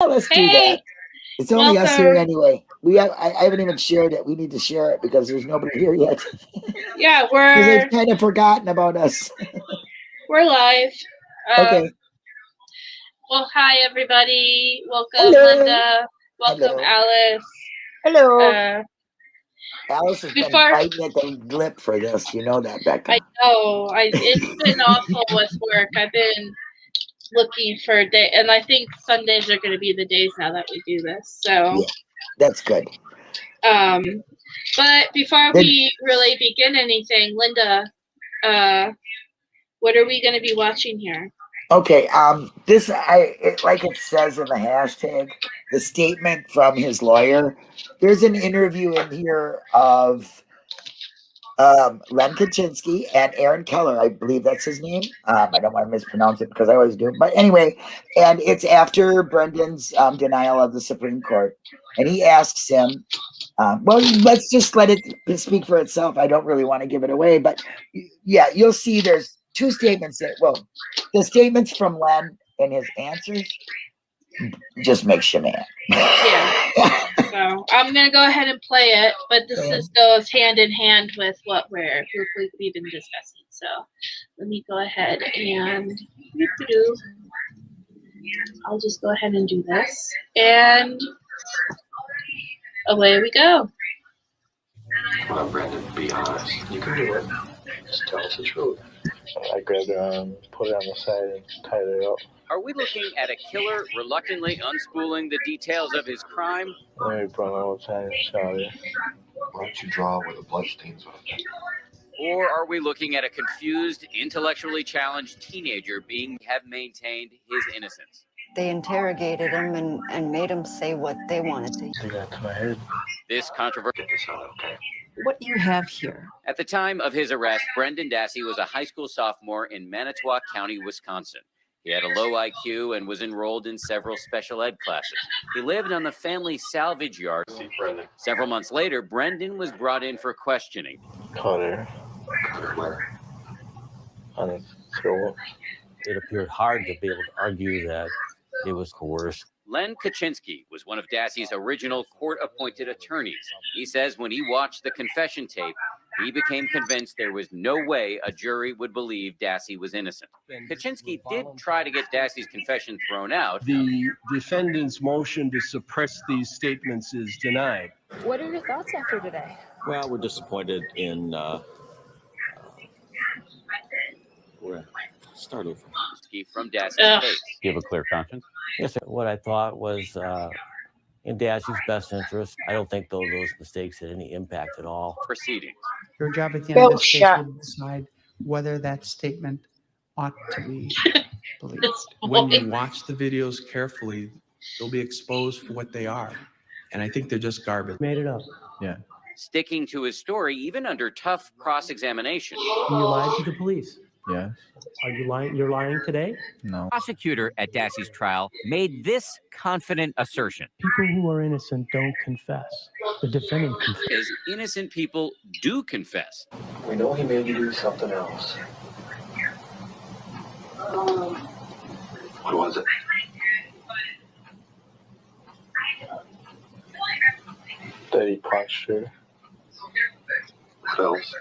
Yeah, let's do Hey, that. It's only us here welcome. anyway. I haven't even shared it. We need to share it because there's nobody here yet. Yeah, Because they've kind of forgotten about us. we're live. Okay. Well, hi everybody. Welcome, Hello. Linda. Welcome, Hello. Alice. Hello. Alice has been Before fighting at the lip for this. You know that, I Becca. know, it's been awful with work. I've been looking for a day, and I think Sundays are going to be the days now that we do this. So, Yeah, that's good. But before we really begin anything, Linda, what are we going to be watching here? Okay, like it says in the hashtag, the statement from his lawyer. There's an interview in here of Len Kaczynski and Aaron Keller, I believe that's his name. I don't want to mispronounce it because I always do. But anyway, and it's after Brendan's denial of the Supreme Court, and he asks him. Well, let's just let it speak for itself. I don't really want to give it away, but yeah, you'll see there's two statements there. Well, the statements from Len and his answers just makes you mad. Yeah. So I'm gonna go ahead and play it, but this goes hand in hand with what we've been discussing. So let me go ahead and I'll just go ahead and do this, and away we go. Come on, Brendan, be honest. You can do it. Just tell us the truth. I grabbed her arm, put it on the side, and tied it up. Are we looking at a killer reluctantly unspooling the details of his crime? Then we brought my old time and shot her. Why don't you draw where the bloodstains are? Or are we looking at a confused, intellectually challenged teenager have maintained his innocence? They interrogated him and made him say what they wanted to. They got to my head. This controversy. Get this out, okay? What you have here. At the time of his arrest, Brendan Dassey was a high school sophomore in Manitowoc County, Wisconsin. He had a low IQ and was enrolled in several special ed classes. He lived on the family salvage yard. Several months later, Brendan was brought in for questioning. Caught her. Cut her where? On his throat. It appeared hard to be able to argue that it was coerced. Len Kaczynski was one of Dassey's original court-appointed attorneys. He says when he watched the confession tape, he became convinced there was no way a jury would believe Dassey was innocent. Kaczynski did try to get Dassey's confession thrown out. The defendant's motion to suppress these statements is denied. What are your thoughts after today? Well, we're disappointed in we're start over. From Dassey's case. Give a clear conscience. Yes, sir. What I thought was in Dassey's best interest. I don't think those mistakes had any impact at all. Proceedings. Your job at the end of this case will decide whether that statement ought to be believed. When you watch the videos carefully, they'll be exposed for what they are. And I think they're just garbage. Made it up. Yeah. Sticking to his story, even under tough cross-examination. You lied to the police. Yeah. Are you lying? You're lying today? No. Prosecutor at Dassey's trial made this confident assertion. People who are innocent don't confess. The defendant confesses. As innocent people do confess. We know he made you do something else. What was it? That he punched her. What else?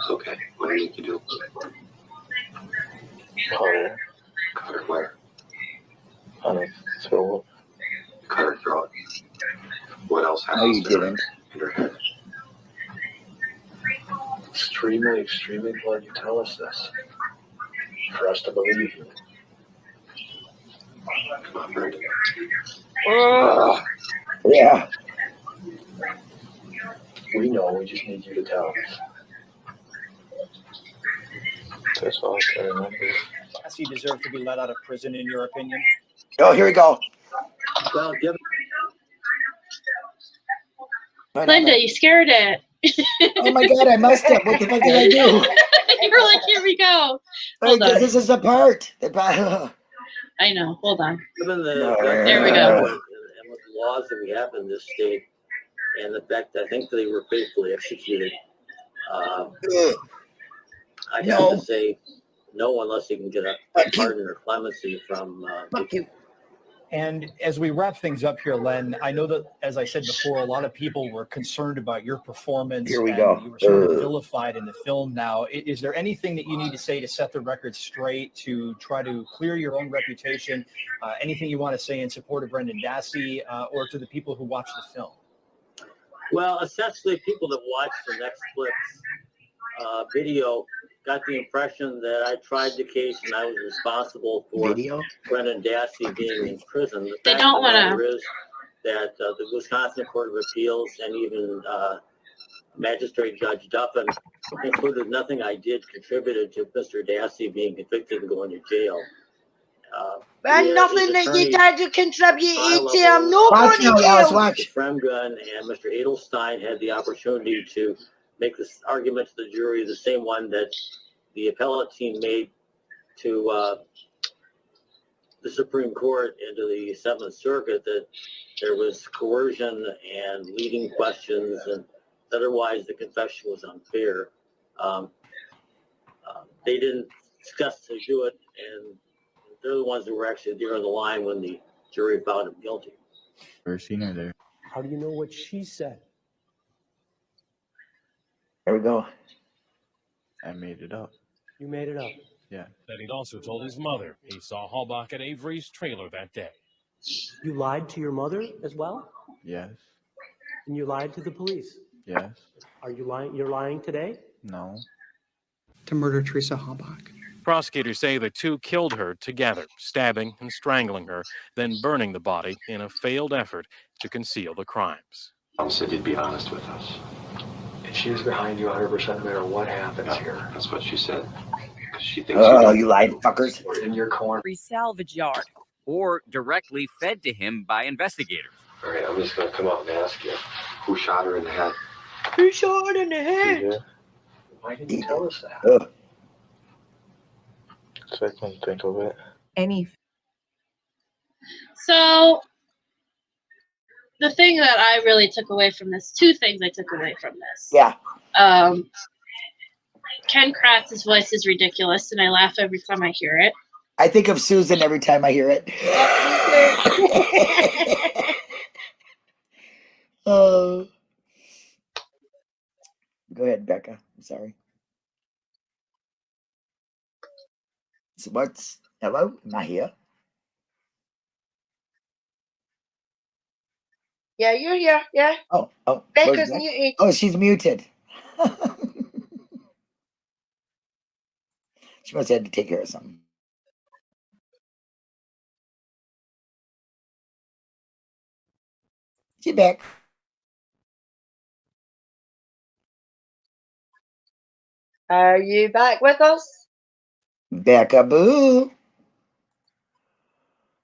It's okay. What do you need to do? Caught her. Cut her where? On his throat. Cut her throat. What else No, happens you to didn't. her in her head? Extremely, extremely important you tell us this. For us to believe you. Come on, Brendan. Yeah. We know, we just need you to tell us. That's all I can remember. Does he deserve to be let out of prison, in your opinion? Oh, here we go. Well, give Linda, you scared it. Oh my God, I messed up. What the fuck did I do? You were like, here we go. Hold on. This is the part. I know. Hold on. Given There we go. And with the laws that we have in this state, and the fact that I think they were faithfully executed, I have to say no unless he can get a pardon or clemency from. And as we wrap things up here, Len, I know that, as I said before, a lot of people were concerned about your performance. Here we and go. You were sort of vilified in the film now. Is there anything that you need to say to set the record straight, to try to clear your own reputation? Anything you want to say in support of Brendan Dassey or to the people who watch the film? Well, essentially, people that watched the Netflix video got the impression that I tried the case and I was responsible for Brendan Dassey being in prison. The fact of the matter is that the Wisconsin Court of Appeals and even Magistrate Judge Duffin concluded nothing I did contributed to Mr. Dassey being convicted and going to jail. And nothing that you did to contribute to him not going to jail. Mr. Fremgun and Mr. Edelstein had the opportunity to make this argument to the jury, the same one that the appellate team made to the Supreme Court and to the Seventh Circuit, that there was coercion and leading questions, and otherwise the confession was unfair. They didn't discuss to do it, and they're the ones who were actually there on the line when the jury found him guilty. Never seen her there. How do you know what she said? There we go. I made it up. You made it up. Yeah. That he'd also told his mother he saw Halbach at Avery's trailer that day. You lied to your mother as well? Yes. And you lied to the police? Yes. Are you lying? You're lying today? No. To murder Teresa Halbach. Prosecutors say the two killed her together, stabbing and strangling her, then burning the body in a failed effort to conceal the crimes. Mom said you'd be honest with us. And she was behind you 100% no matter what happens here. That's what she said. She thinks you lied, fuckers. We're in your corner. Salvage yard. Or directly fed to him by investigators. All right, I'm just going to come out and ask you, who shot her in the head? Who shot her in the head? Why didn't you tell us that? So I couldn't think of it. So the thing that I really took away from this, two things I took away from this. Yeah. Ken Kratz's voice is ridiculous, and I laugh every time I hear it. I think of Susan every time I hear it. Go ahead, Becca. I'm sorry. So what's hello? Am I here? Yeah, you're here. Yeah. Oh. Becca's muted. Oh, she's muted. She must have had to take care of something. She's back. Are you back with us? Becca Boo.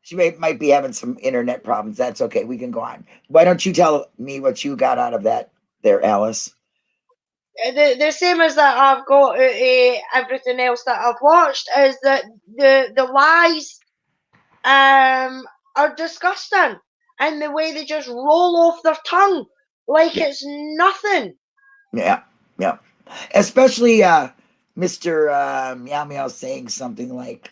She might be having some internet problems. That's okay. We can go on. Why don't you tell me what you got out of that there, Alice? The same as that I've got everything else that I've watched is that the lies are disgusting, and the way they just roll off their tongue like it's nothing. Yeah. Especially Mr. Meow Meow saying something like,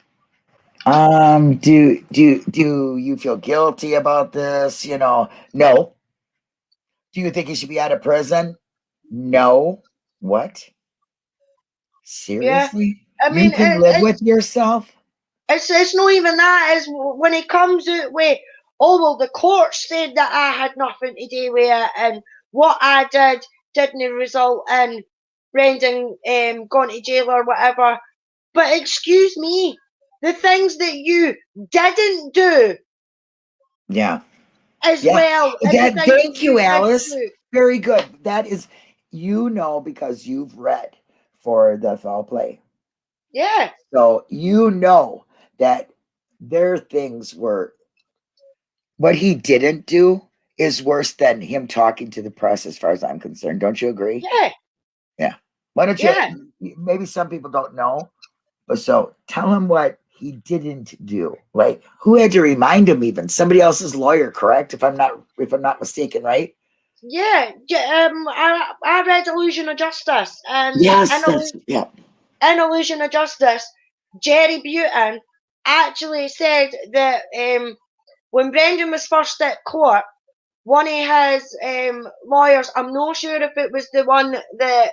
do you feel guilty about this? You know, no. Do you think he should be out of prison? No. What? Seriously? Yeah. I mean, you can live with yourself? It's not even that. It's when it comes out with, oh, well, the court said that I had nothing to do with it, and what I did didn't result in Brendan going to jail or whatever. But excuse me, the things that you didn't do. Yeah. As well. Thank you, Alice. Very good. That is, because you've read for the foul play. Yeah. So you know that their things were, what he didn't do is worse than him talking to the press, as far as I'm concerned. Don't you agree? Yeah. Yeah. Why don't you, maybe some people don't know, but so tell him what he didn't do. Like, who had to remind him even? Somebody else's lawyer, correct? If I'm not mistaken, right? Yeah. I read Illusion of Justice. Yes. In Illusion of Justice, Jerry Butin actually said that when Brendan was first at court, one of his lawyers, I'm not sure if it was the one that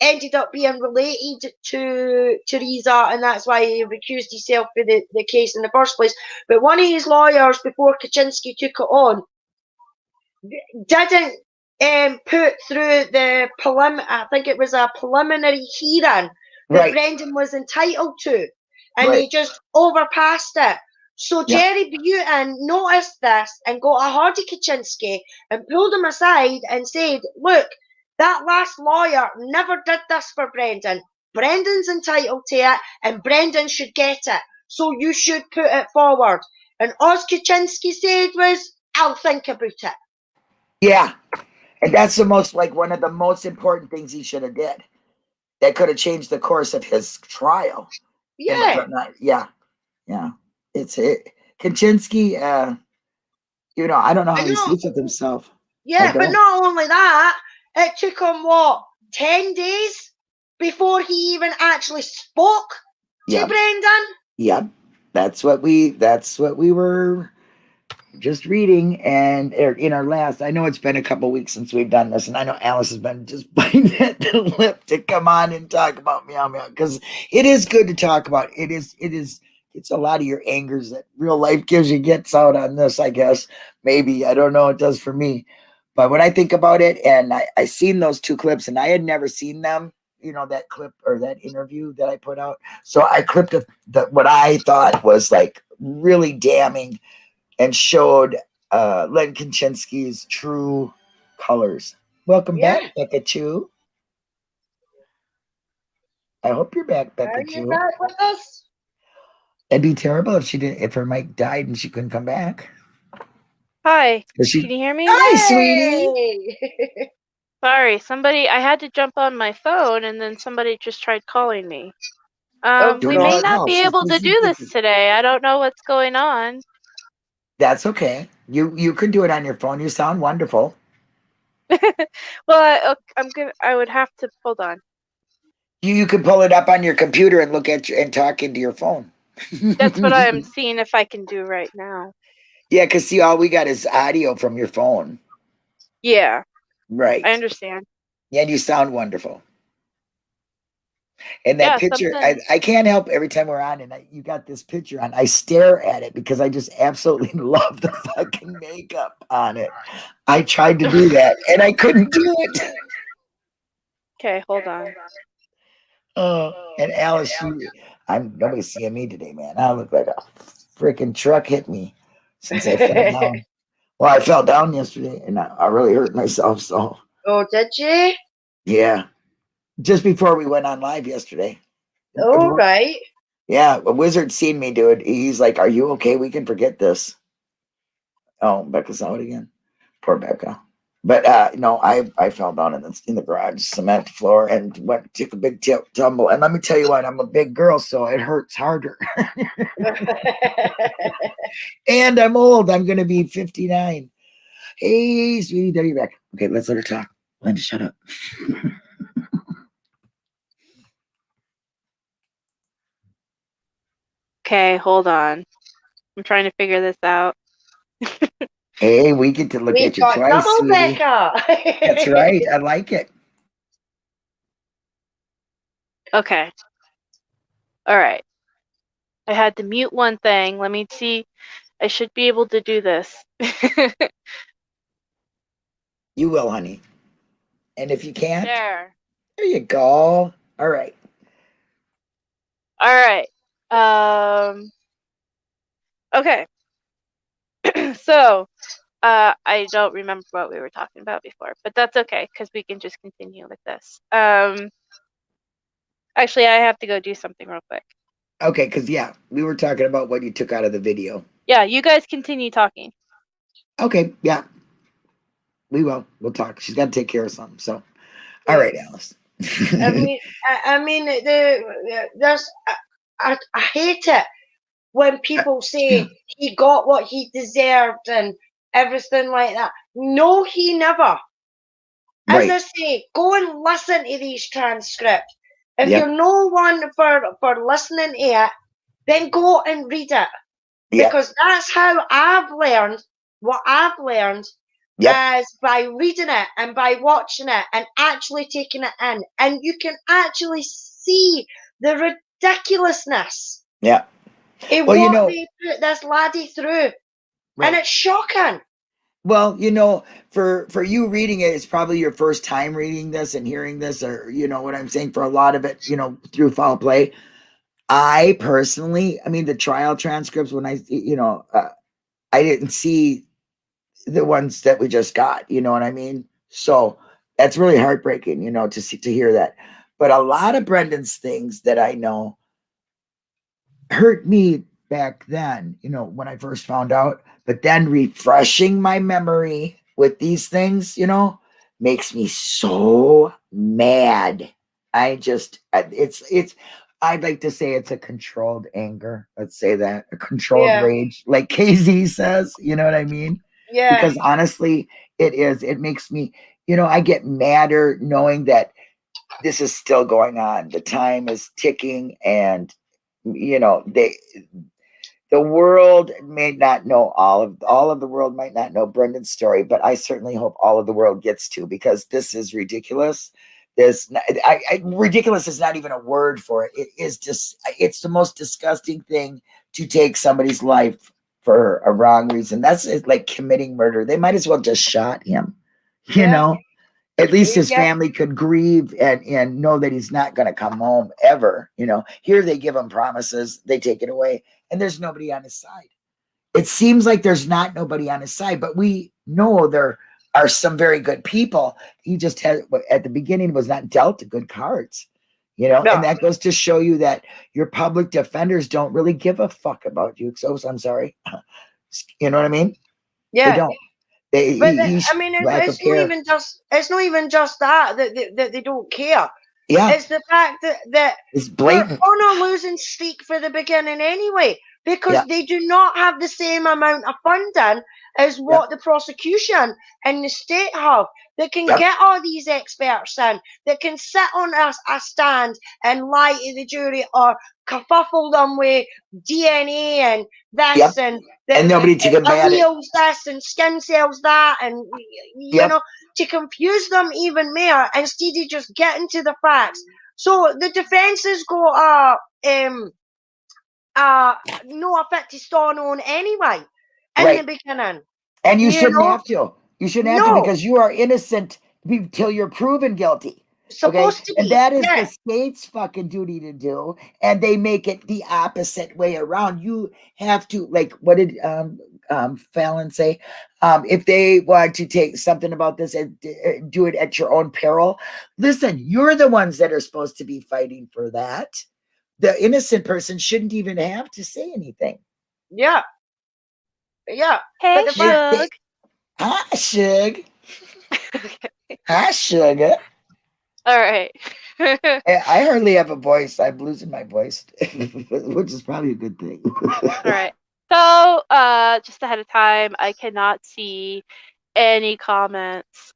ended up being related to Teresa, and that's why he recused himself for the case in the first place. But one of his lawyers, before Kaczynski took it on, didn't put through the I think it was a preliminary hearing that Brendan was entitled to, and he just overpassed it. So Jerry Butin noticed this and got a hold of Kaczynski and pulled him aside and said, look, that last lawyer never did this for Brendan. Brendan's entitled to it, and Brendan should get it. So you should put it forward. And all Kaczynski said was, I'll think about it. Yeah. And that's one of the most important things he should have did. That could have changed the course of his trial. Yeah. Yeah. Kaczynski, I don't know how he sleeps with himself. Yeah, but not only that, it took him, 10 days before he even actually spoke to Brendan? Yep. That's what we were just reading, and in our last, I know it's been a couple weeks since we've done this, and I know Alice has been just biting at the lip to come on and talk about Meow Meow, because it is good to talk about. It's a lot of your angers that real life gives you gets out on this, I guess. Maybe, I don't know, it does for me. But when I think about it, and I seen those two clips, and I had never seen them, that clip or that interview that I put out. So I clipped what I thought was like really damning and showed Len Kaczynski's true colors. Welcome back, Becca Chu. I hope you're back, Becca Chu. Are you back with us? It'd be terrible if her mic died and she couldn't come back. Hi. Can you hear me? Hi, sweetie. Sorry, I had to jump on my phone and then somebody just tried calling me. We may not be able to do this today. I don't know what's going on. That's okay. You can do it on your phone. You sound wonderful. Well, I would have to hold on. You can pull it up on your computer and look at and talk into your phone. That's what I'm seeing if I can do right now. Yeah, because see, all we got is audio from your phone. Yeah. Right. I understand. Yeah, and you sound wonderful. And that picture, I can't help every time we're on and you got this picture on, I stare at it because I just absolutely love the fucking makeup on it. I tried to do that and I couldn't do it. Okay, hold on. And Alice, nobody's seeing me today, man. I look like a freaking truck hit me since I fell down. Well, I fell down yesterday and I really hurt myself. So. Oh, did you? Yeah. Just before we went on live yesterday. Oh, right. Yeah, a wizard seen me do it. He's like, "Are you okay? We can forget this." Oh, Becca's out again. Poor Becca. But no, I fell down in the garage cement floor and took a big tumble. And let me tell you what, I'm a big girl, so it hurts harder. And I'm old. I'm gonna be 59. Hey, sweetie, there you back. Okay, let's let her talk. Linda, shut up. Okay, hold on. I'm trying to figure this out. Hey, we get to look at you twice, sweetie. That's right. I like it. Okay. All right. I had to mute one thing. Let me see. I should be able to do this. You will, honey. And if you can't, there you go. All right. All right. Okay. So, I don't remember what we were talking about before, but that's okay because we can just continue with this. Actually, I have to go do something real quick. Okay, because we were talking about what you took out of the video. Yeah, you guys continue talking. Okay, yeah. We will. We'll talk. She's got to take care of something. So, all right, Alice. I mean, I hate it when people say he got what he deserved and everything like that. No, he never. As I say, go and listen to these transcripts. If you're no one for listening to it, then go and read it. Yep. Because that's how I've learned what I've learned Yep. is by reading it and by watching it and actually taking it in. And you can actually see the ridiculousness Yeah. in Well, you what know, they put this laddie through. Right. And it's shocking. well, you know, for you reading it, it's probably your first time reading this and hearing this, or you know what I'm saying. For a lot of it, you know, through foul play, I personally, I mean, the trial transcripts when I, you know, I didn't see the ones that we just got. You know what I mean? So that's really heartbreaking, you know, to see to hear that. But a lot of Brendan's things that I know hurt me back then, you know, when I first found out. But then refreshing my memory with these things, you know, makes me so mad. It's I'd like to say it's a controlled anger. Let's say that a controlled rage, like KZ says, you know what I mean? Yeah. Because honestly, it is. It makes me, you know, I get madder knowing that this is still going on. The time is ticking, and you know, the world may not know all of the world might not know Brendan's story, but I certainly hope all of the world gets to, because this is ridiculous. Ridiculous is not even a word for it. It is just, it's the most disgusting thing to take somebody's life for a wrong reason. That's like committing murder. They might as well just shot him, you know? At least his family could grieve and know that he's not going to come home ever. You know, here they give him promises, they take it away, and there's nobody on his side. It seems like there's not nobody on his side, but we know there are some very good people. He just had, at the beginning, was not dealt the good cards, you know, and that goes to show you that your public defenders don't really give a fuck about you. So I'm sorry. You know what I mean? Yeah. They don't. I mean, it's not even just that they don't care. Yeah. It's the fact that it's blatant. They're on a losing streak for the beginning anyway, because they do not have the same amount of funding as what the prosecution and the state have. That can get all these experts in, that can sit on a stand and lie to the jury or kerfuffle them with DNA and this and nobody to combat it. alleles this and skin cells that, and you know, to confuse them even more instead of just getting to the facts. So the defences got no effect to stand on anyway in the beginning. And you shouldn't have to. You shouldn't have to, because you are innocent until you're proven guilty. Supposed to be. And that is the state's fucking duty to do. And they make it the opposite way around. You have to, like, what did Fallon say? If they want to take something about this and do it at your own peril, listen, you're the ones that are supposed to be fighting for that. The innocent person shouldn't even have to say anything. Yeah. Yeah. Hey, Shug. Hi, Shug. Hi, Sugar. All right. I hardly have a voice. I'm losing my voice, which is probably a good thing. All right. So, just ahead of time, I cannot see any comments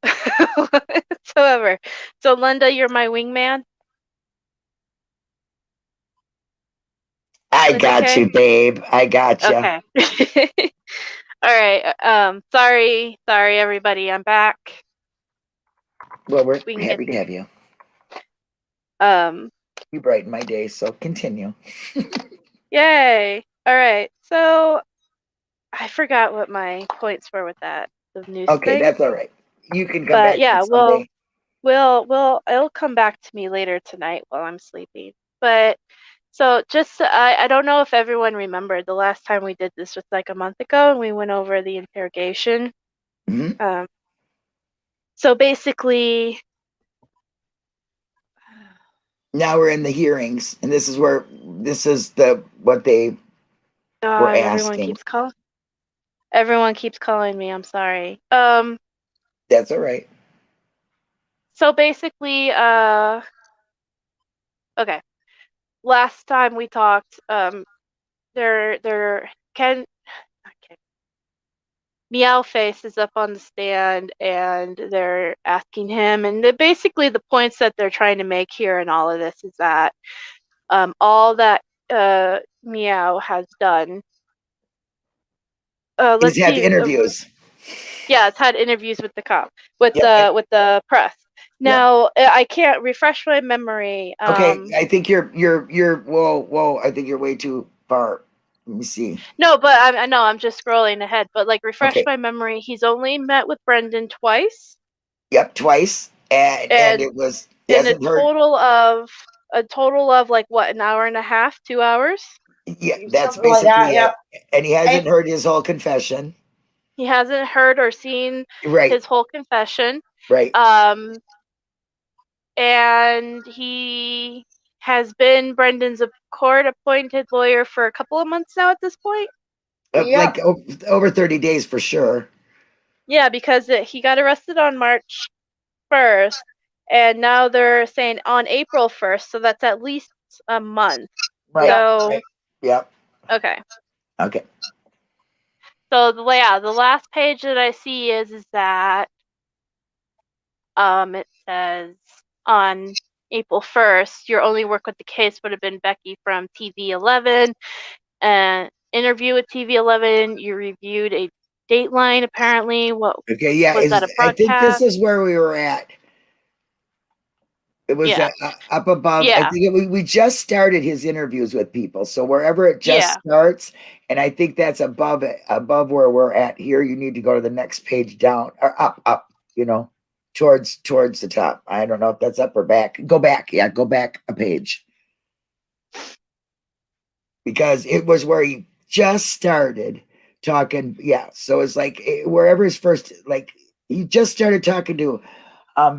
whatsoever. So, Linda, you're my wingman. I got you, babe. I got you. Okay. All right. Sorry, everybody. I'm back. Well, we're happy to have you. You brighten my day, so continue. Yay. All right. So I forgot what my points were with that. The news Okay, thing. that's all right. You can come back. Yeah, someday. it'll come back to me later tonight while I'm sleeping. But so just I don't know if everyone remembered the last time we did this was like a month ago, and we went over the interrogation. Mm-hmm. So basically, now we're in the hearings, and this is what they were asking. Everyone keeps calling me. I'm sorry. That's all right. So basically, okay. Last time we talked, Meow Face is up on the stand, and they're asking him, and basically the points that they're trying to make here in all of this is that all that Meow has done. He's Let's had see. interviews. Yeah, it's had interviews with the cop, with Yep. with the press. Now I can't refresh my memory. Okay, I think you're whoa. I think you're way too far. Let me see. No, but I know I'm just scrolling ahead. But like, refresh Okay. my memory. He's only met with Brendan twice. Yep, twice, and it was he in a hasn't heard. total of like what, an hour and a half, 2 hours? Yeah, that's Something like basically that, it. And he hasn't heard his whole confession. He hasn't heard or seen Right. his whole confession. Right. And he has been Brendan's court-appointed lawyer for a couple of months now at this point. Like over 30 days for sure. Yeah, because he got arrested on March 1st, and now they're saying on April 1st, so that's at least a month. Right. So, right. Yep. Okay. Okay. So the last page that I see is that it says on April 1st, your only work with the case would have been Becky from TV11. Interview with TV11, you reviewed a Dateline apparently. What? Okay, yeah. Was that a I think this broadcast? is where we were at. It was up above. I think we just started his interviews with people. So wherever it just starts, and I think that's above it, above where we're at here. You need to go to the next page down or up, towards the top. I don't know if that's up or back. Go back. Yeah, go back a page. Because it was where he just started talking. Yeah. So it's like wherever his first, like he just started talking to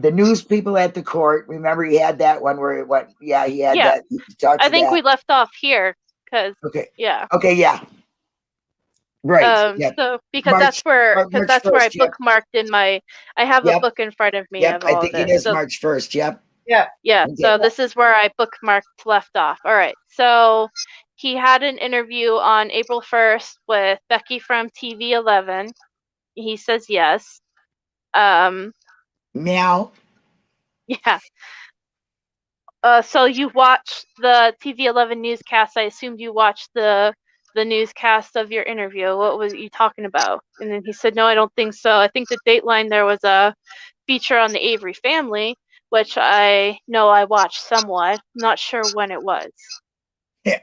the news people at the court. Remember, he had that one where it went. Yeah, he had that. He talked I to think that. we left off here because. Okay. Yeah. Okay. Yeah. Right. So because that's where I 1st, bookmarked in my. I have a book in front of me of all I think of it this. is March 1st. Yep. Yeah. Yeah. Okay. So this is where I bookmarked left off. All right. So he had an interview on April 1st with Becky from TV11. He says yes. Meow. Yeah. So you watched the TV11 newscast. I assumed you watched the newscast of your interview. What was you talking about? And then he said, no, I don't think so. I think the Dateline, there was a feature on the Avery family, which I know I watched somewhat. I'm not sure when it was. Yeah.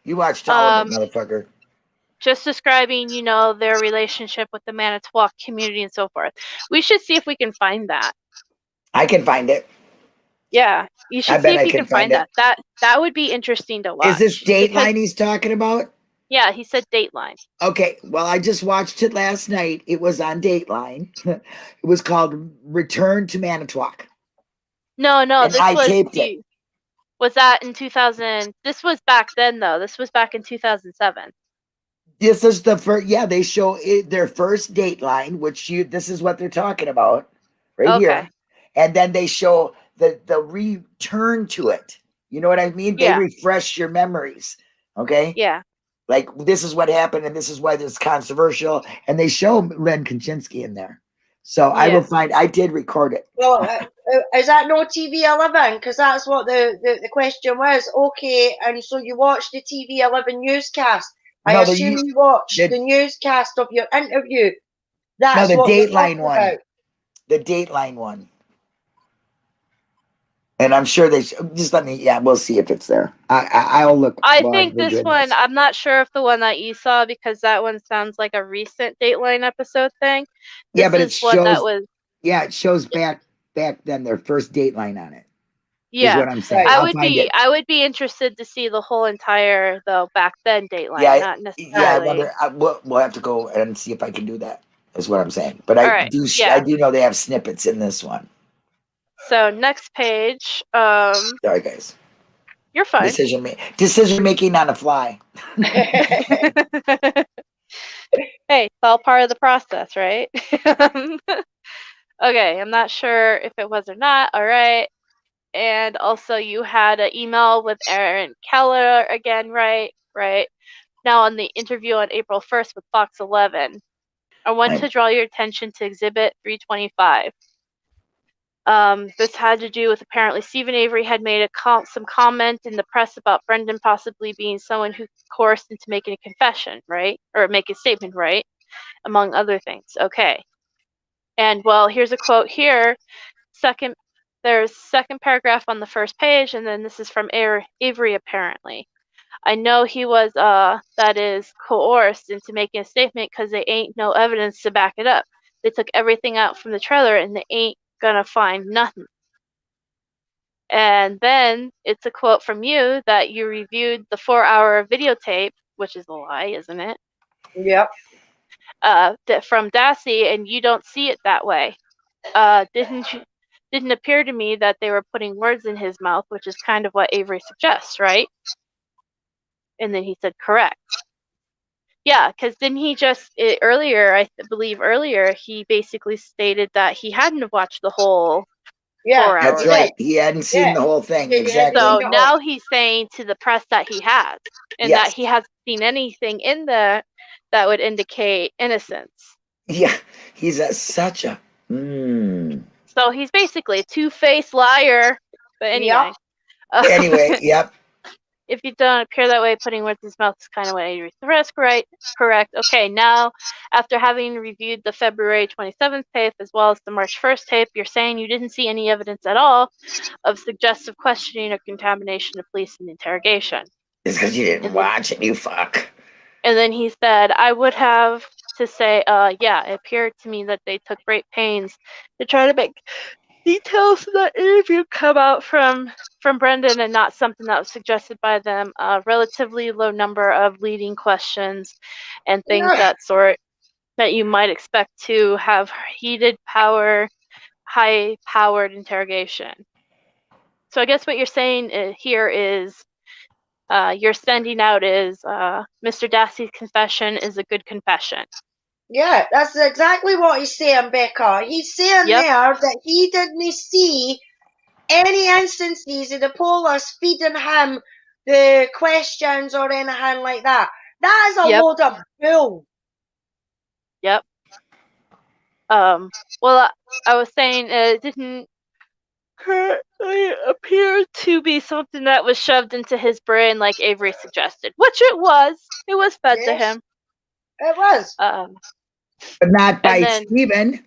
You watched all of it, motherfucker. Just describing, their relationship with the Manitowoc community and so forth. We should see if we can find that. I can find it. Yeah, you should see if you can find it. that. That would be interesting to watch. Is this Dateline he's talking about? Yeah, he said Dateline. Okay, well, I just watched it last night. It was on Dateline. It was called Return to Manitowoc. No, and this I was taped it. Was that in 2000? This was back then, though. This was back in 2007. This is the first. Yeah, they show their first Dateline, which this is what they're talking about right here, and then they show the return to it. You know what I mean? They refresh your memories. Okay. Yeah. Like this is what happened, and this is why this is controversial, and they show Len Kaczynski in there. So I will find. I did record it. Well, is that no TV11? Because that's what the question was. Okay, and so you watched the TV11 newscast. I assume you watched the newscast of your interview. That's the what Dateline one. About. The Dateline one. And I'm sure they just let me. Yeah, we'll see if it's there. I'll look. I think this one. I'm not sure if the one that you saw, because that one sounds like a recent Dateline episode thing. Yeah, but it shows. That was. Yeah, it shows back then their first Dateline on it. Yeah, is what I'm saying. I would be interested to see the whole entire back then Dateline. Yeah, not necessarily. Yeah, I wonder. We'll have to go and see if I can do that. Is what I'm saying. But I do know they have snippets in this one. So next page. Sorry, guys. You're fine. Decision making on the fly. Hey, it's all part of the process, right? Okay, I'm not sure if it was or not. All right. And also you had an email with Aaron Keller again, right? Right. Now on the interview on April 1st with Fox 11. I want to draw your attention to Exhibit 325. This had to do with apparently Stephen Avery had made some comment in the press about Brendan possibly being someone who coerced into making a confession, right? Or make a statement, right? Among other things. Okay. And well, here's a quote here. There's second paragraph on the first page, and then this is from Avery apparently. I know he was, that is, coerced into making a statement because they ain't no evidence to back it up. They took everything out from the trailer and they ain't gonna find nothing. And then it's a quote from you that you reviewed the 4-hour videotape, which is a lie, isn't it? Yep. From Dassey, and you don't see it that way. Didn't appear to me that they were putting words in his mouth, which is kind of what Avery suggests, right? And then he said, correct. Yeah, because didn't he just, earlier, I believe earlier, he basically stated that he hadn't watched the whole 4 hours. That's right. He hadn't seen the whole thing. Exactly. So now he's saying to the press that he has, and that he hasn't seen anything in there that would indicate innocence. Yeah, he's such a... So he's basically a two-faced liar. But anyway. Yep. Anyway, yep. If you don't appear that way, putting words in his mouth is kind of what Avery suggests, right? Correct. Okay, now, after having reviewed the February 27th tape as well as the March 1st tape, you're saying you didn't see any evidence at all of suggestive questioning or contamination of police in the interrogation. It's because you didn't watch it, you fuck. And then he said, I would have to say, yeah, it appeared to me that they took great pains to try to make details of that interview come out from Brendan and not something that was suggested by them. Relatively low number of leading questions and things that sort that you might expect to have high-powered interrogation. So I guess what you're saying here is you're sending out is Mr. Dassey's confession is a good confession. Yeah, that's exactly what he's saying, Becca. He's saying there that he didn't see any instances of the police feeding him the questions or anything like that. That is a load of bull. Yep. Well, I was saying it didn't appear to be something that was shoved into his brain like Avery suggested, which it was. It was fed to him. It was. But not by Stephen.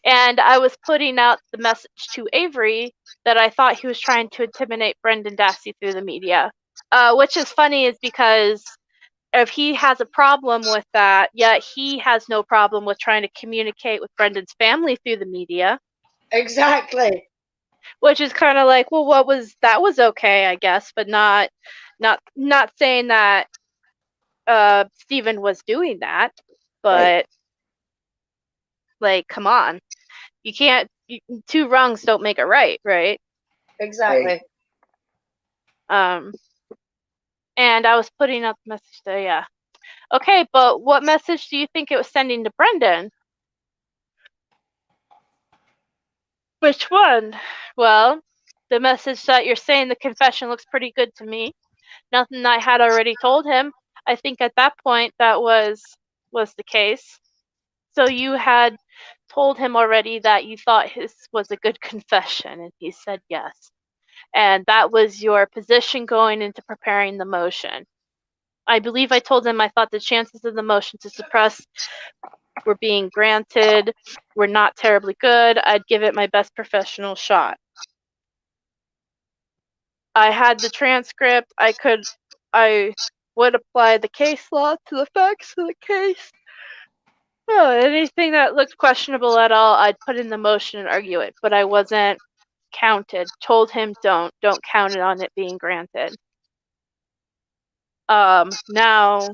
And I was putting out the message to Avery that I thought he was trying to intimidate Brendan Dassey through the media. Which is funny is because if he has a problem with that, yet he has no problem with trying to communicate with Brendan's family through the media. Exactly. Which is kind of like, well, that was okay, I guess, but not saying that Stephen was doing that, but like, come on, you can't. Two wrongs don't make it right, right? Exactly. And I was putting out the message there, okay, but what message do you think it was sending to Brendan? Which one? Well, the message that you're saying the confession looks pretty good to me. Nothing I had already told him. I think at that point that was the case. So you had told him already that you thought his was a good confession, and he said yes. And that was your position going into preparing the motion. I believe I told him I thought the chances of the motion to suppress were being granted were not terribly good. I'd give it my best professional shot. I had the transcript. I would apply the case law to the facts of the case. Oh, anything that looked questionable at all, I'd put in the motion and argue it, but I wasn't counted. Told him don't count it on it being granted. Now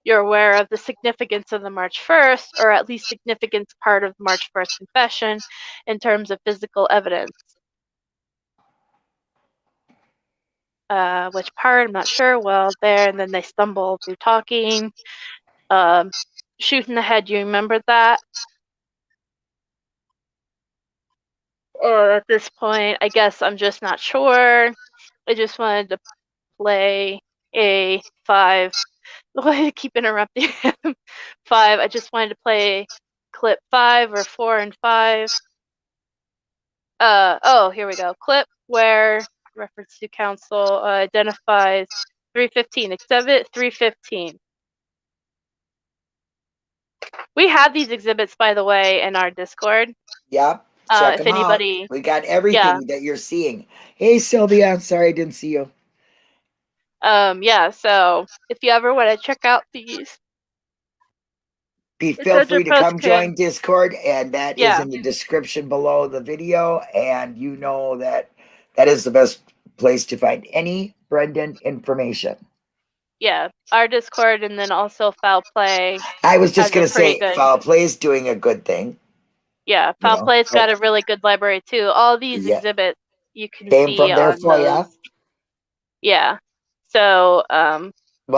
you're aware of the significance of the March 1st, or at least significance part of the March 1st confession in terms of physical evidence. Which part, I'm not sure. Well, there, and then they stumble through talking. Shoot in the head, you remember that? Or at this point, I guess I'm just not sure. I just wanted to play a 5. I keep interrupting him. 5. I just wanted to play clip 5 or 4 and 5. Oh, here we go. Clip where reference to counsel identifies 315, exhibit 315. We have these exhibits, by the way, in our Discord. Yep. Check If them anybody, out. We got everything that you're seeing. Hey, Sylvia. I'm sorry I didn't see you. Yeah, so if you ever want to check out these, Feel free to come join Discord, and that is Yeah. in the description below the video. And you know that is the best place to find any Brendan information. Yeah, our Discord, and then also Foul Play. I was just has a going to pretty say, good- Foul Play is doing a good thing. Yeah, Foul Play's got a really good library too. All these exhibits you can Came see from their on FOIA. those. Yeah. So, Well,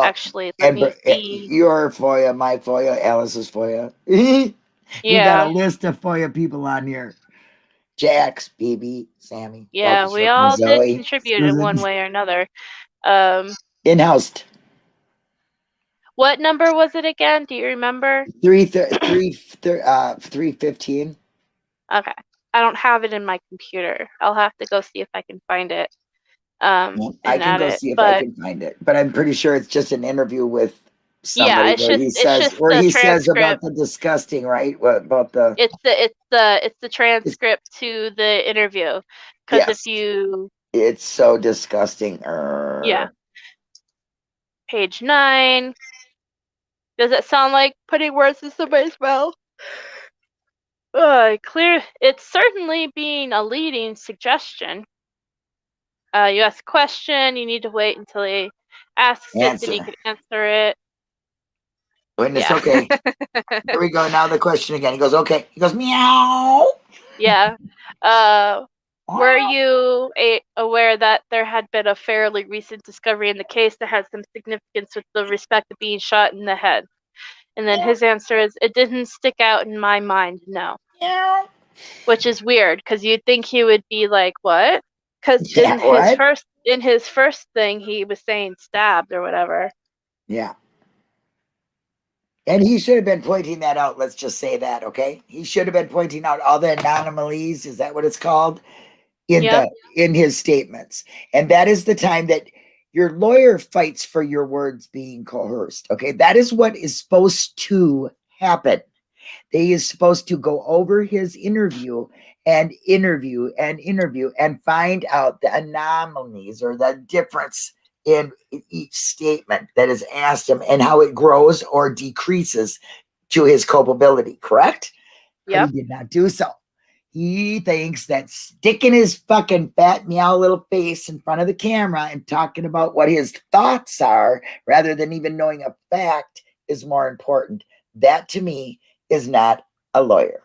actually, let me see. Your FOIA, my FOIA, Alice's FOIA. We got a list of FOIA people on here. Jax, BB, Sammy. Yeah, we all did contribute in one way or another. In-house. What number was it again? Do you remember? 315. Okay. I don't have it in my computer. I'll have to go see if I can find it. I can go see if I can find it, but I'm pretty sure it's just an interview with somebody where he says about the disgusting, right? What about the? It's the transcript to the interview, because if you it's so disgusting. Yeah. Page 9. Does it sound like putting words in somebody's mouth? Clear. It's certainly being a leading suggestion. You ask a question, you need to wait until he asks it, then you can answer it. Witness, okay. Here we go. Now the question again. He goes, okay. He goes, meow. Yeah. Were you aware that there had been a fairly recent discovery in the case that had some significance with the respect to being shot in the head? And then his answer is, it didn't stick out in my mind, no. Yeah. Which is weird, because you'd think he would be like, what? Because in his first thing, he was saying stabbed or whatever. Yeah. And he should have been pointing that out. Let's just say that, okay? He should have been pointing out all the anomalies. Is that what it's called? In his statements. And that is the time that your lawyer fights for your words being coerced. Okay. That is what is supposed to happen. He is supposed to go over his interview and find out the anomalies or the difference in each statement that is asked him and how it grows or decreases to his culpability. Correct? Yeah. He did not do so. He thinks that sticking his fucking fat meow little face in front of the camera and talking about what his thoughts are rather than even knowing a fact is more important. That to me is not a lawyer.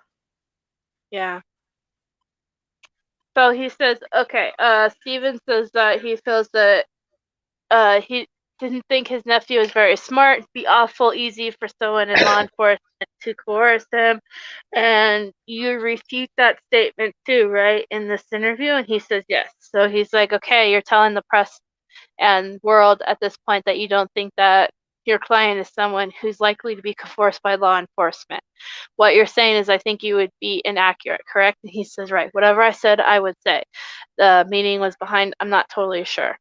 Yeah. So he says, okay, Steven says that he feels that he didn't think his nephew was very smart. It'd be awful easy for someone in law enforcement to coerce him. And you refute that statement too, right, in this interview? And he says yes. So he's like, okay, you're telling the press and world at this point that you don't think that your client is someone who's likely to be coerced by law enforcement. What you're saying is, I think you would be inaccurate, correct? And he says, right, whatever I said, I would say. The meaning was behind, I'm not totally sure.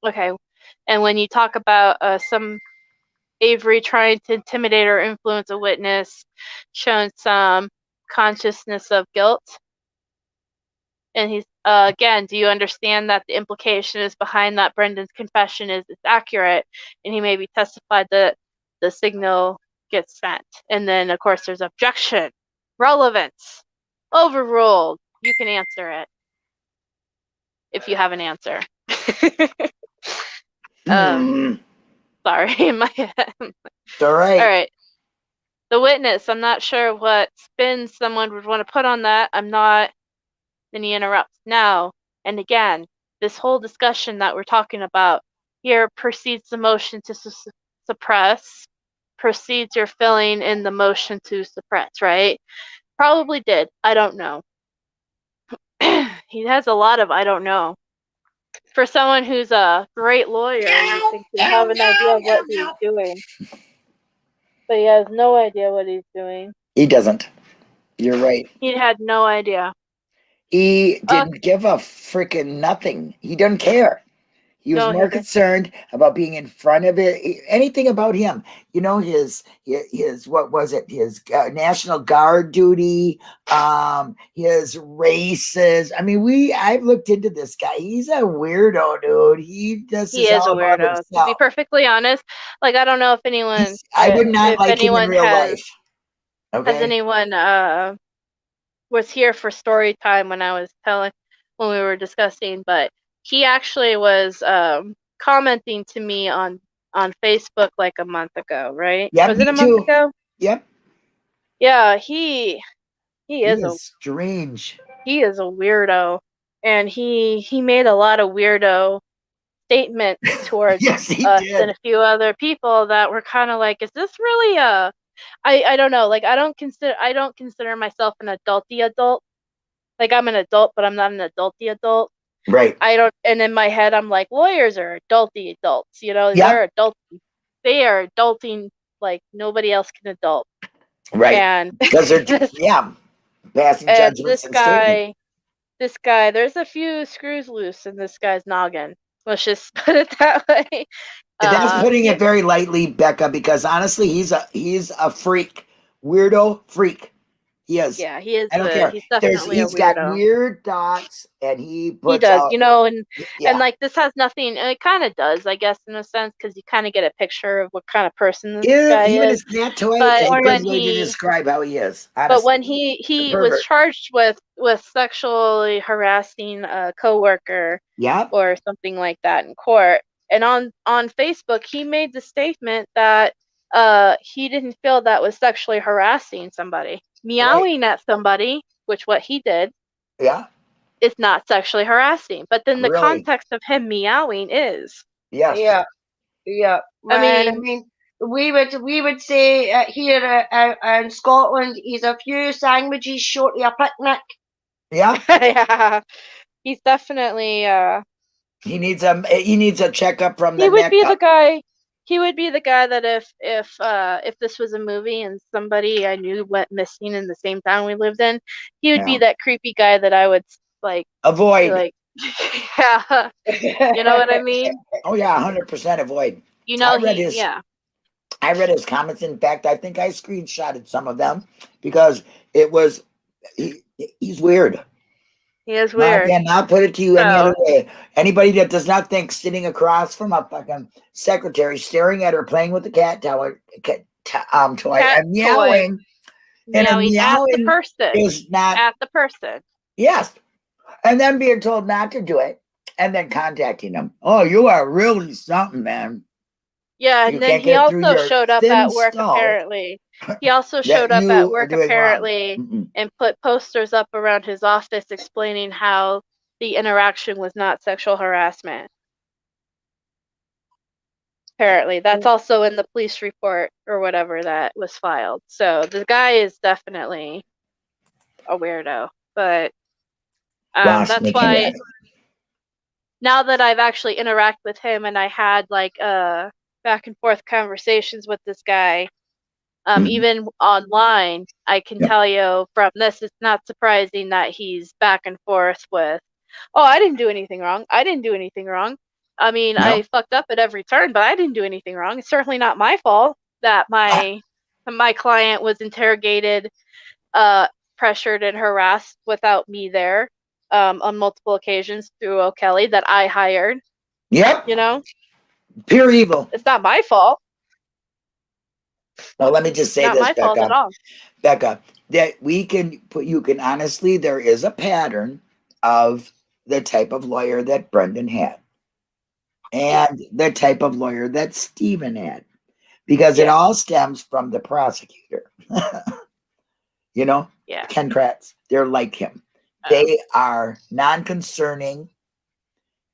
Okay, and when you talk about some Avery trying to intimidate or influence a witness, showing some consciousness of guilt, and he's again, do you understand that the implication is behind that Brendan's confession is it's accurate, and he maybe testified that the signal gets sent, and then of course there's objection, relevance, overruled. You can answer it if you have an answer. Sorry, in my head. All right. All right. The witness, I'm not sure what spin someone would want to put on that. I'm not. Then he interrupts. Now, and again, this whole discussion that we're talking about here precedes the motion to suppress, precedes your filling in the motion to suppress, right? Probably did. I don't know. He has a lot of I don't know. For someone who's a great lawyer, you think you have an idea of what he's doing. But he has no idea what he's doing. He doesn't. You're right. He had no idea. He didn't give a freaking nothing. He doesn't care. He was No, more he didn't. concerned about being in front of it. Anything about him, you know, his what was it? His National Guard duty, his races. I mean, I've looked into this guy. He's a weirdo, dude. He just He is is a all about weirdo. To himself. be perfectly honest, like I don't know if anyone, I would not if like him in anyone real has life. Okay. anyone was here for story time when when we were discussing, but he actually was commenting to me on Facebook like a month ago, right? Yep, Was it me a month too. ago? Yep. Yeah, he is strange. He is a weirdo, and he made a lot of weirdo statements towards Yes, he us did. and a few other people that were kind of like, is this really I don't know, like I don't consider myself an adulty adult. Like I'm an adult, but I'm not an adulty adult. Right. I don't, and in my head I'm like, lawyers are adulty adults, you know, Yeah. they are adulting like nobody else can adult. Right. And Because they're passing and judgments and statements. this guy, there's a few screws loose in this guy's noggin. Let's just put it that way. That's putting it very lightly, Becca, because honestly, he's a freak. Weirdo freak. He is. Yeah, he is. I don't care. He's definitely He's a got weirdo. weird dots, and he puts He does, out, you know, and yeah. like this has nothing. It kind of does, I guess, in a sense, because you kind of get a picture of what kind of person this guy Even is. his cat toy But is a when good way to describe how he is. but Honestly. when he was pervert. charged with sexually harassing a coworker, Yep. or something like that in court, and on Facebook he made the statement that he didn't feel that was sexually harassing somebody. Meowing at somebody, which what he did, Yeah. is not sexually harassing. But then the Really? context of him meowing is. Yes. Yeah. Yeah. I I mean, mean, we would say here in Scotland, he's a few sandwiches short of a picnic. Yeah. Yeah. He's definitely He needs a checkup from the he would neck be up. the guy. He would be the guy that if this was a movie and somebody I knew went missing in the same town we lived in, he would be Yeah. that creepy guy that I would like Avoid. be like, yeah, you know what I mean? Oh yeah, 100% avoid. You know, I read his comments. In fact, I think I screenshotted some of them because it was he's weird. He is weird. I cannot put it to you any other way. Anybody that does not think sitting across from a fucking secretary, staring at her, playing with the cat toy, and meowing, and a meowing at the meowing person is not at the person. Yes, and then being told not to do it, and then contacting them. Oh, you are really something, man. Yeah, You and then can't he get through also your showed up thin at work skull apparently. He also that showed up you at are work doing wrong. apparently and put posters up around his office explaining how the interaction was not sexual harassment. Apparently, that's also in the police report or whatever that was filed. So the guy is definitely a weirdo, but that's why now that I've actually interacted with him and I had like back and forth conversations with this guy, even online, I can tell you from this, it's not surprising that he's back and forth with, oh, I didn't do anything wrong. I didn't do anything wrong. I mean, I fucked up at every turn, but I didn't do anything wrong. It's certainly not my fault that my client was interrogated, pressured, and harassed without me there on multiple occasions through O'Kelly that I hired. Yep. You know? Pure evil. It's not my fault. Well, let me just say Not this, my fault at all. Becca, that you can honestly, there is a pattern of the type of lawyer that Brendan had and the type of lawyer that Stephen had, because it all stems from the prosecutor. You know, Ken Kratz, they're like him. They are non-concerning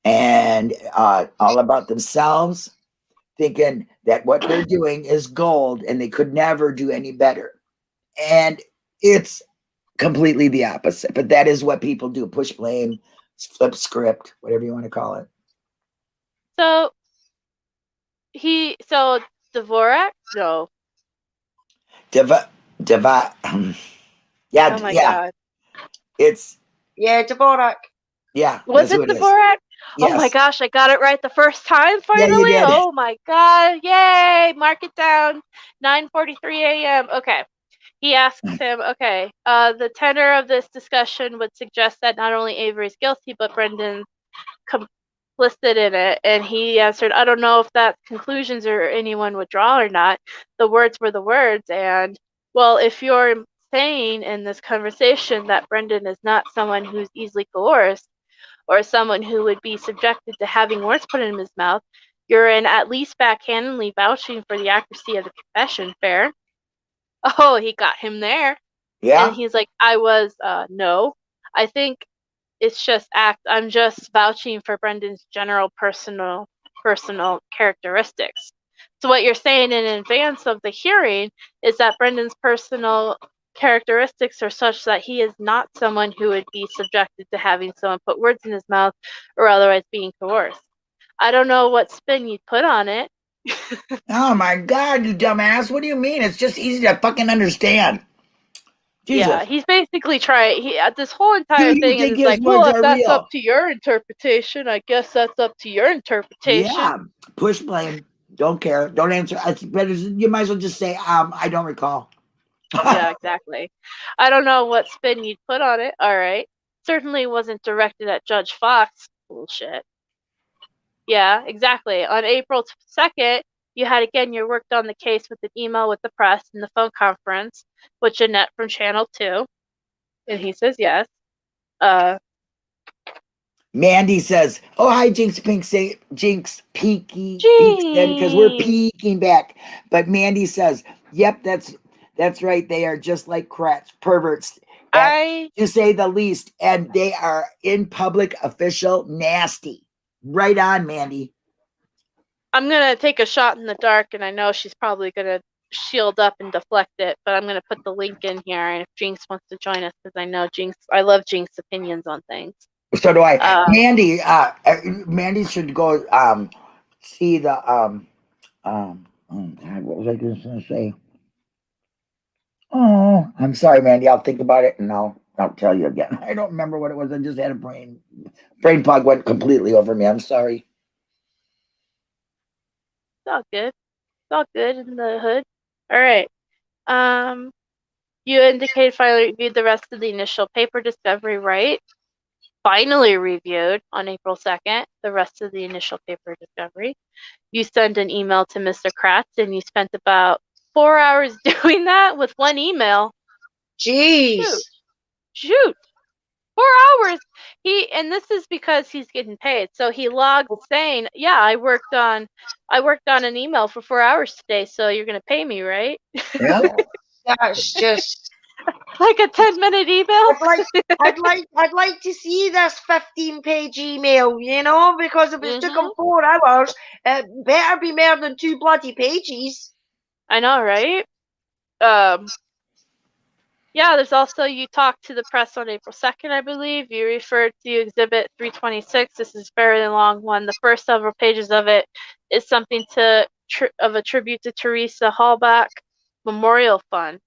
and all about themselves, thinking that what they're doing is gold and they could never do any better. And it's completely the opposite. But that is what people do. Push blame, flip script, whatever you want to call it. So Dvorak? No. Yeah. Oh my Yeah. God. It's Yeah, Dvorak. Yeah. Was it Dvorak? Yes. Oh my gosh, I got it right the first time Yeah, you finally. did. Oh my god. Yay. Mark it down. 9:43 a.m. Okay. He asks him, okay, the tenor of this discussion would suggest that not only Avery's guilty, but Brendan's complicit in it. And he answered, I don't know if that's conclusions or anyone would draw or not. The words were the words. And, well, if you're saying in this conversation that Brendan is not someone who's easily coerced or someone who would be subjected to having words put in his mouth, you're in at least backhandedly vouching for the accuracy of the confession. Fair? Oh, he got him there. Yeah. And he's like, I was, no. I think it's just I'm just vouching for Brendan's general personal characteristics. So what you're saying in advance of the hearing is that Brendan's personal characteristics are such that he is not someone who would be subjected to having someone put words in his mouth or otherwise being coerced. I don't know what spin you'd put on it. Oh my God, you dumbass. What do you mean? It's just easy to fucking understand. Jesus. Yeah, he's basically trying. This whole entire Do you thing think is his like, words well, if are that's real? up to your interpretation, I guess that's up to your interpretation. Yeah. Push blame. Don't care. Don't answer. It's better. You might as well just say, I don't recall. Yeah, exactly. I don't know what spin you'd put on it. All right. Certainly wasn't directed at Judge Fox. Bullshit. Yeah, exactly. On April 2nd, you had again you worked on the case with an email with the press and the phone conference with Jeanette from Channel 2. And he says yes. Mandy says, oh, hi, Jinx Peaky, because we're peeking back. But Mandy says, yep, that's right. They are just like crats, perverts, to say the least. And they are in public, official, nasty. Right on, Mandy. I'm going to take a shot in the dark, and I know she's probably going to shield up and deflect it, but I'm going to put the link in here, and if Jinx wants to join us, because I know I love Jinx opinions on things. So do I. Mandy should go see the oh God, what was I just gonna say? Oh, I'm sorry, Mandy. I'll think about it and I'll tell you again. I don't remember what it was. I just had a brain fog went completely over me. I'm sorry. It's all good. It's all good in the hood. All right. You indicated finally reviewed the rest of the initial paper discovery, right? Finally reviewed on April 2nd, the rest of the initial paper discovery. You sent an email to Mr. Kratz, and you spent about 4 hours doing that with one email. Jeez. Shoot. 4 hours. And this is because he's getting paid. So he logged saying, yeah, I worked on an email for 4 hours today, so you're gonna pay me, right? Yeah. That's just like a 10-minute email. I'd like to see this 15-page email, because if it took him 4 hours, it better be more than 2 bloody pages. I know, right? Yeah, there's also, you talked to the press on April 2nd, I believe. You referred to Exhibit 326. This is a very long one. The first several pages of it is something of a tribute to Teresa Hallback Memorial Fund.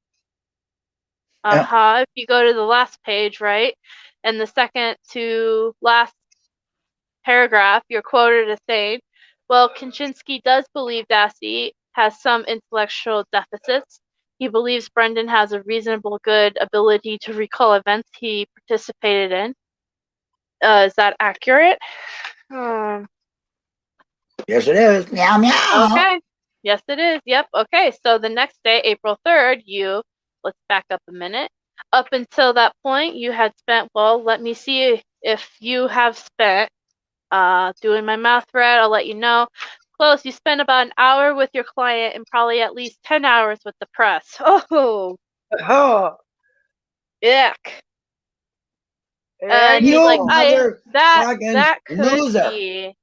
If you go to the last page, right, and the second to last paragraph, you're quoted as saying, well, Kaczynski does believe Dassey has some intellectual deficits. He believes Brendan has a reasonable good ability to recall events he participated in. Is that accurate? Yes, it is. Meow, meow. Okay. Yes, it is. Yep. Okay. So the next day, April 3rd, let's back up a minute. Up until that point, you had spent, well, let me see if you have spent, doing my math right, I'll let you know. Close. You spent about an hour with your client and probably at least 10 hours with the press. Oh. Yuck. And he's like, that could loser. be.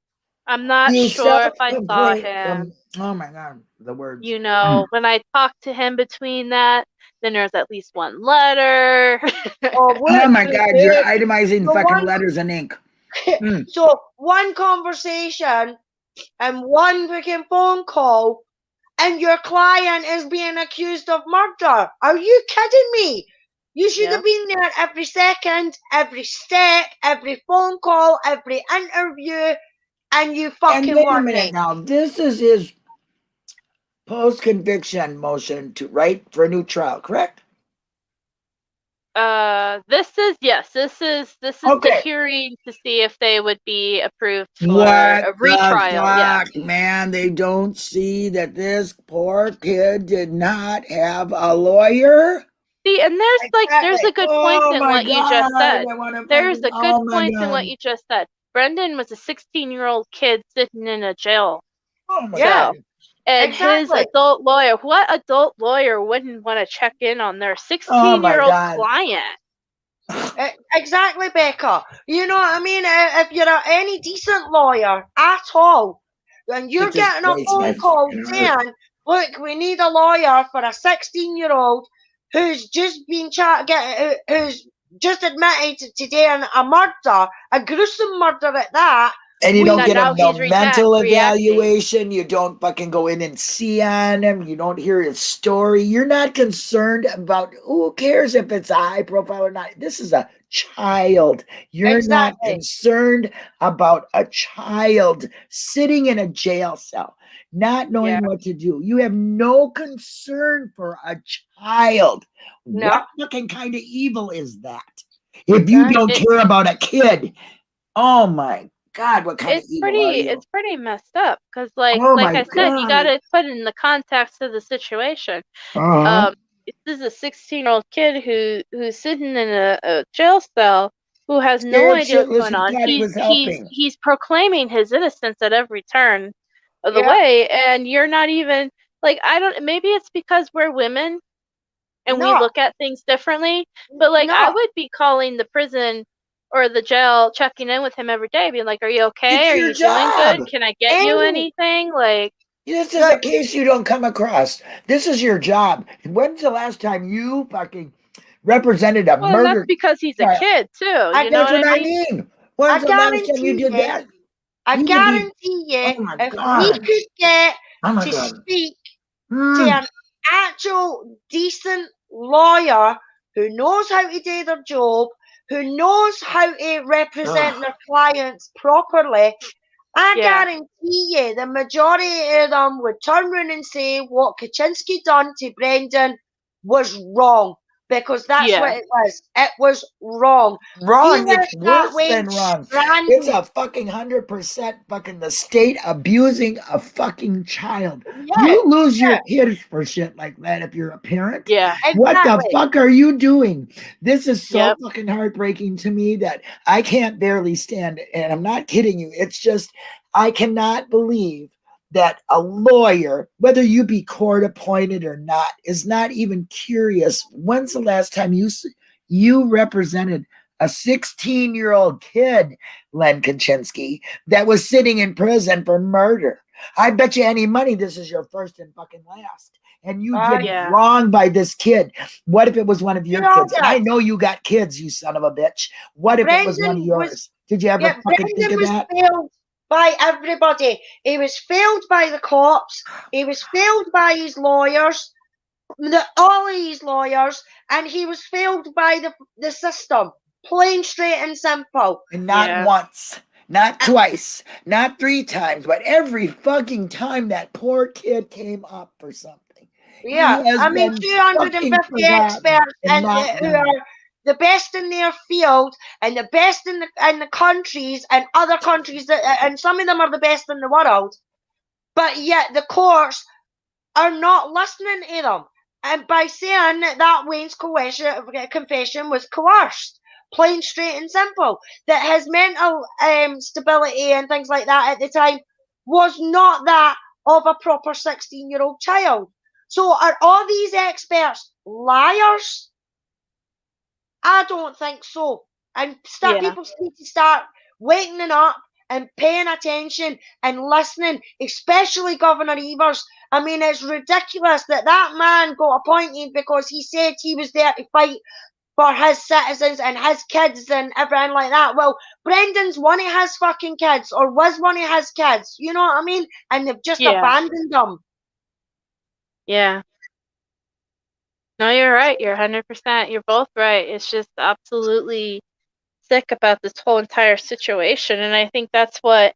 I'm not sure if I saw him. Oh my God, the words. When I talked to him between that, then there's at least one letter. Oh my God, you're itemizing fucking letters and ink. So one conversation and one freaking phone call, and your client is being accused of murder. Are you kidding me? You should have been there every second, every step, every phone call, every interview, and you fucking wait a weren't. minute now. This is his post-conviction motion for a new trial, correct? This is the Okay. hearing to see if they would be approved for What a retrial. the Yeah. fuck, man? They don't see that this poor kid did not have a lawyer? See, and there's a good point in what you just said. There's a good point in what you just said. Brendan was a 16-year-old kid sitting in a jail cell. And his adult lawyer, what adult lawyer wouldn't want to check in on their 16-year-old client? Exactly, Becca. You know what I mean? If you're any decent lawyer at all, and you're getting a phone call saying, look, we need a lawyer for a 16-year-old who's just been who's just admitted to doing a murder, a gruesome murder at that. And you don't get him no mental evaluation. You don't fucking go in and see on him. You don't hear his story. You're not concerned about who cares if it's a high profile or not. This is a child. You're not concerned about a child sitting in a jail cell, not knowing what to do. You have no concern for a child. No. What fucking kind of evil is that? If you don't care about a kid, oh my God, what kind of evil are you? It's pretty messed up because, like I said, you got to put it in the context of the situation. This is a 16-year-old kid who's sitting in a jail cell who has no idea what's going on. He's proclaiming his innocence at every turn of the way, and you're not even like, I don't. Maybe it's because we're women and we look at things differently. But like, I would be calling the prison or the jail, checking in with him every day, being like, "Are you okay? Are you doing good? Can I get you anything?" Like, this is a case you don't come across. This is your job. When's the last time you fucking represented a murder? That's because he's a kid too. You know what I mean? When's the last time you did that? I guarantee you, if we could get to speak to an actual decent lawyer who knows how to do their job, who knows how to represent their clients properly, I guarantee you the majority of them would turn around and say what Kaczynski done to Brendan was wrong. Because that's what it was. It was wrong. Wrong. It's worse than wrong. It's a fucking 100% fucking the state abusing a fucking child. You lose your kids for shit like that if you're a parent. Yeah. What the fuck are you doing? This is so fucking heartbreaking to me that I can't barely stand it. And I'm not kidding you. It's just, I cannot believe that a lawyer, whether you be court appointed or not, is not even curious. When's the last time you represented a 16-year-old kid, Len Kaczynski, that was sitting in prison for murder? I bet you any money this is your first and fucking last. And you did wrong by this kid. What if it was one of your kids? And I know you got kids, you son of a bitch. What if it was one of yours? Did you ever fucking think of that? By everybody. He was failed by the cops. He was failed by his lawyers, all of his lawyers, and he was failed by the system. Plain, straight, and simple. And not once, not twice, not 3 times, but every fucking time that poor kid came up for something. Yeah, I mean, 250 experts who are the best in their field and the best in the countries and other countries and some of them are the best in the world, but yet the courts are not listening to them. And by saying that Wayne's confession was coerced, plain, straight, and simple, that his mental stability and things like that at the time was not that of a proper 16-year-old child. So are all these experts liars? I don't think so. And people need to start waking up and paying attention and listening, especially Governor Evers. I mean, it's ridiculous that man got appointed because he said he was there to fight for his citizens and his kids and everything like that. Well, Brendan's one of his fucking kids, or was one of his kids. You know what I mean? And they've just abandoned him. Yeah. No, you're right. You're 100%. You're both right. It's just absolutely sick about this whole entire situation, and I think that's why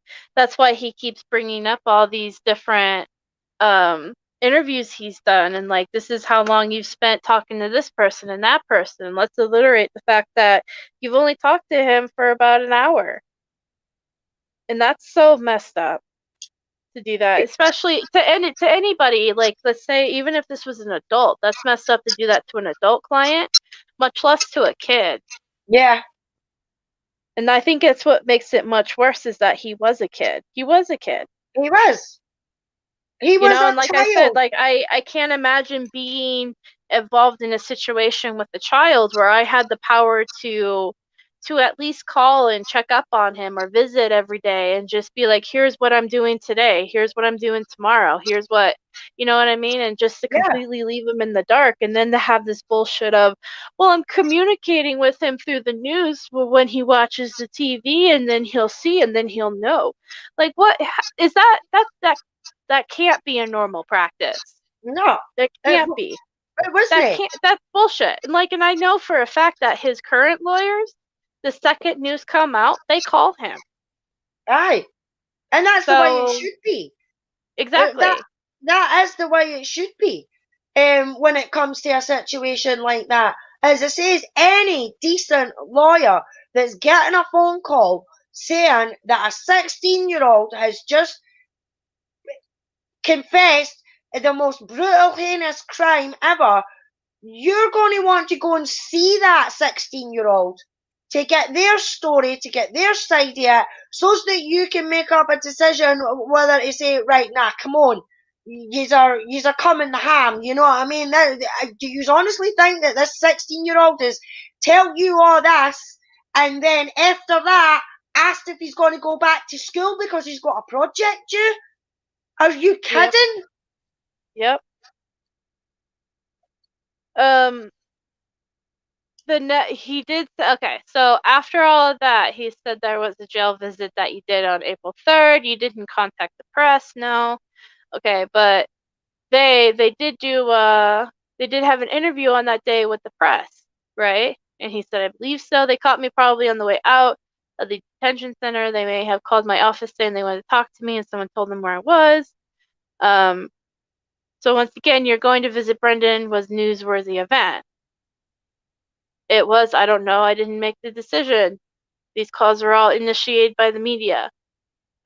he keeps bringing up all these different interviews he's done, and like, this is how long you've spent talking to this person and that person. Let's alliterate the fact that you've only talked to him for about an hour, and that's so messed up to do that, especially to anybody. Like, let's say even if this was an adult, that's messed up to do that to an adult client, much less to a kid. Yeah. And I think it's what makes it much worse is that he was a kid. He was a kid. He was. He You was know, a and like child. I said, like I can't imagine being involved in a situation with a child where I had the power to at least call and check up on him or visit every day and just be like, here's what I'm doing today, here's what I'm doing tomorrow, here's what, you know what I mean? And just to completely leave him in the dark, and then to have this bullshit of, well, I'm communicating with him through the news when he watches the TV, and then he'll see and then he'll know. Like, what is that? That can't be a normal practice. No. That can't be. It wasn't. That's bullshit. And like, and I know for a fact that his current lawyers, the second news come out, they call him. Aye. And that's the way it should be. Exactly. That is the way it should be. When it comes to a situation like that. As I say, any decent lawyer that's getting a phone call saying that a 16-year-old has just confessed the most brutal, heinous crime ever, you're going to want to go and see that 16-year-old to get their story, to get their side of it, so that you can make up a decision whether to say, right, nah, come on, yous are coming the ham, you know what I mean? Do you honestly think that this 16-year-old is tell you all this, and then after that, asked if he's going to go back to school because he's got a project due? Are you kidding? Yep. He did. Okay, so after all of that, he said there was a jail visit that you did on April 3rd. You didn't contact the press, no. Okay, but they did do they did have an interview on that day with the press, right? And he said, I believe so. They caught me probably on the way out of the detention center. They may have called my office saying they wanted to talk to me, and someone told them where I was. So once again, you're going to visit Brendan was newsworthy event. It was, I don't know, I didn't make the decision. These calls were all initiated by the media.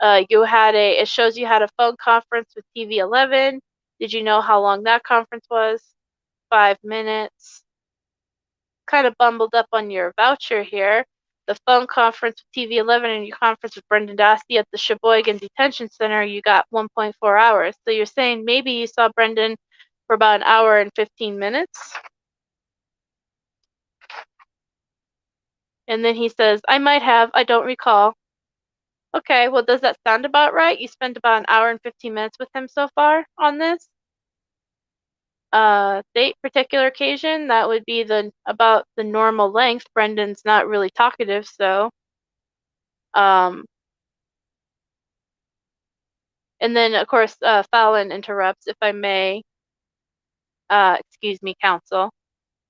It shows you had a phone conference with TV 11. Did you know how long that conference was? 5 minutes. Kind of bumbled up on your voucher here. The phone conference with TV 11 and your conference with Brendan Dassey at the Sheboygan Detention Center, you got 1.4 hours. So you're saying maybe you saw Brendan for about an hour and 15 minutes? And then he says, I might have, I don't recall. Okay, well, does that sound about right? You spent about an hour and 15 minutes with him so far on this? Date, particular occasion, that would be about the normal length. Brendan's not really talkative, so. And then, of course, Fallon interrupts, if I may. Excuse me, counsel.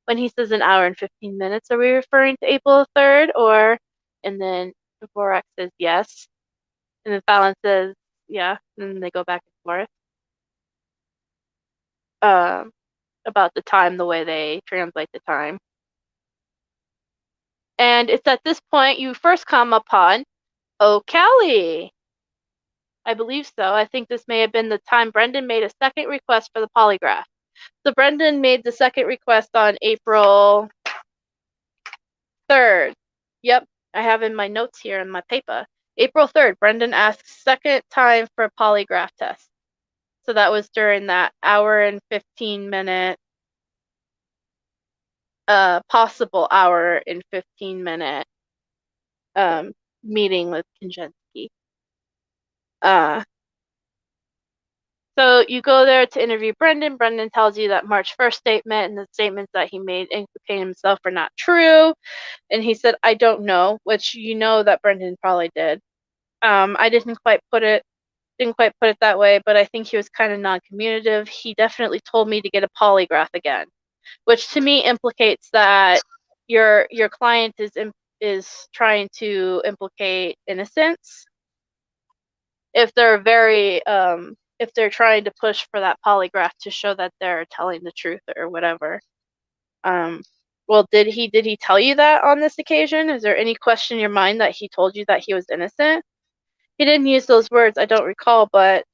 When he says an hour and 15 minutes, are we referring to April 3rd, or? And then Dvorak says yes. And then Fallon says, yeah, and then they go back and forth. About the time, the way they translate the time. And it's at this point you first come upon O'Callaghan. I believe so. I think this may have been the time Brendan made a second request for the polygraph. So Brendan made the second request on April 3rd. Yep, I have in my notes here in my paper. April 3rd, Brendan asked second time for a polygraph test. So that was during that hour and 15 minute, possible hour and 15 minute meeting with Konjensky. So you go there to interview Brendan. Brendan tells you that March 1st statement and the statements that he made implicating himself are not true. And he said, I don't know, which you know that Brendan probably did. I didn't quite put it that way, but I think he was kind of non-communicative. He definitely told me to get a polygraph again. which to me implicates that your client is trying to implicate innocence. If they're if they're trying to push for that polygraph to show that they're telling the truth or whatever. Well, did he tell you that on this occasion? Is there any question in your mind that he told you that he was innocent? He didn't use those words, I don't recall, but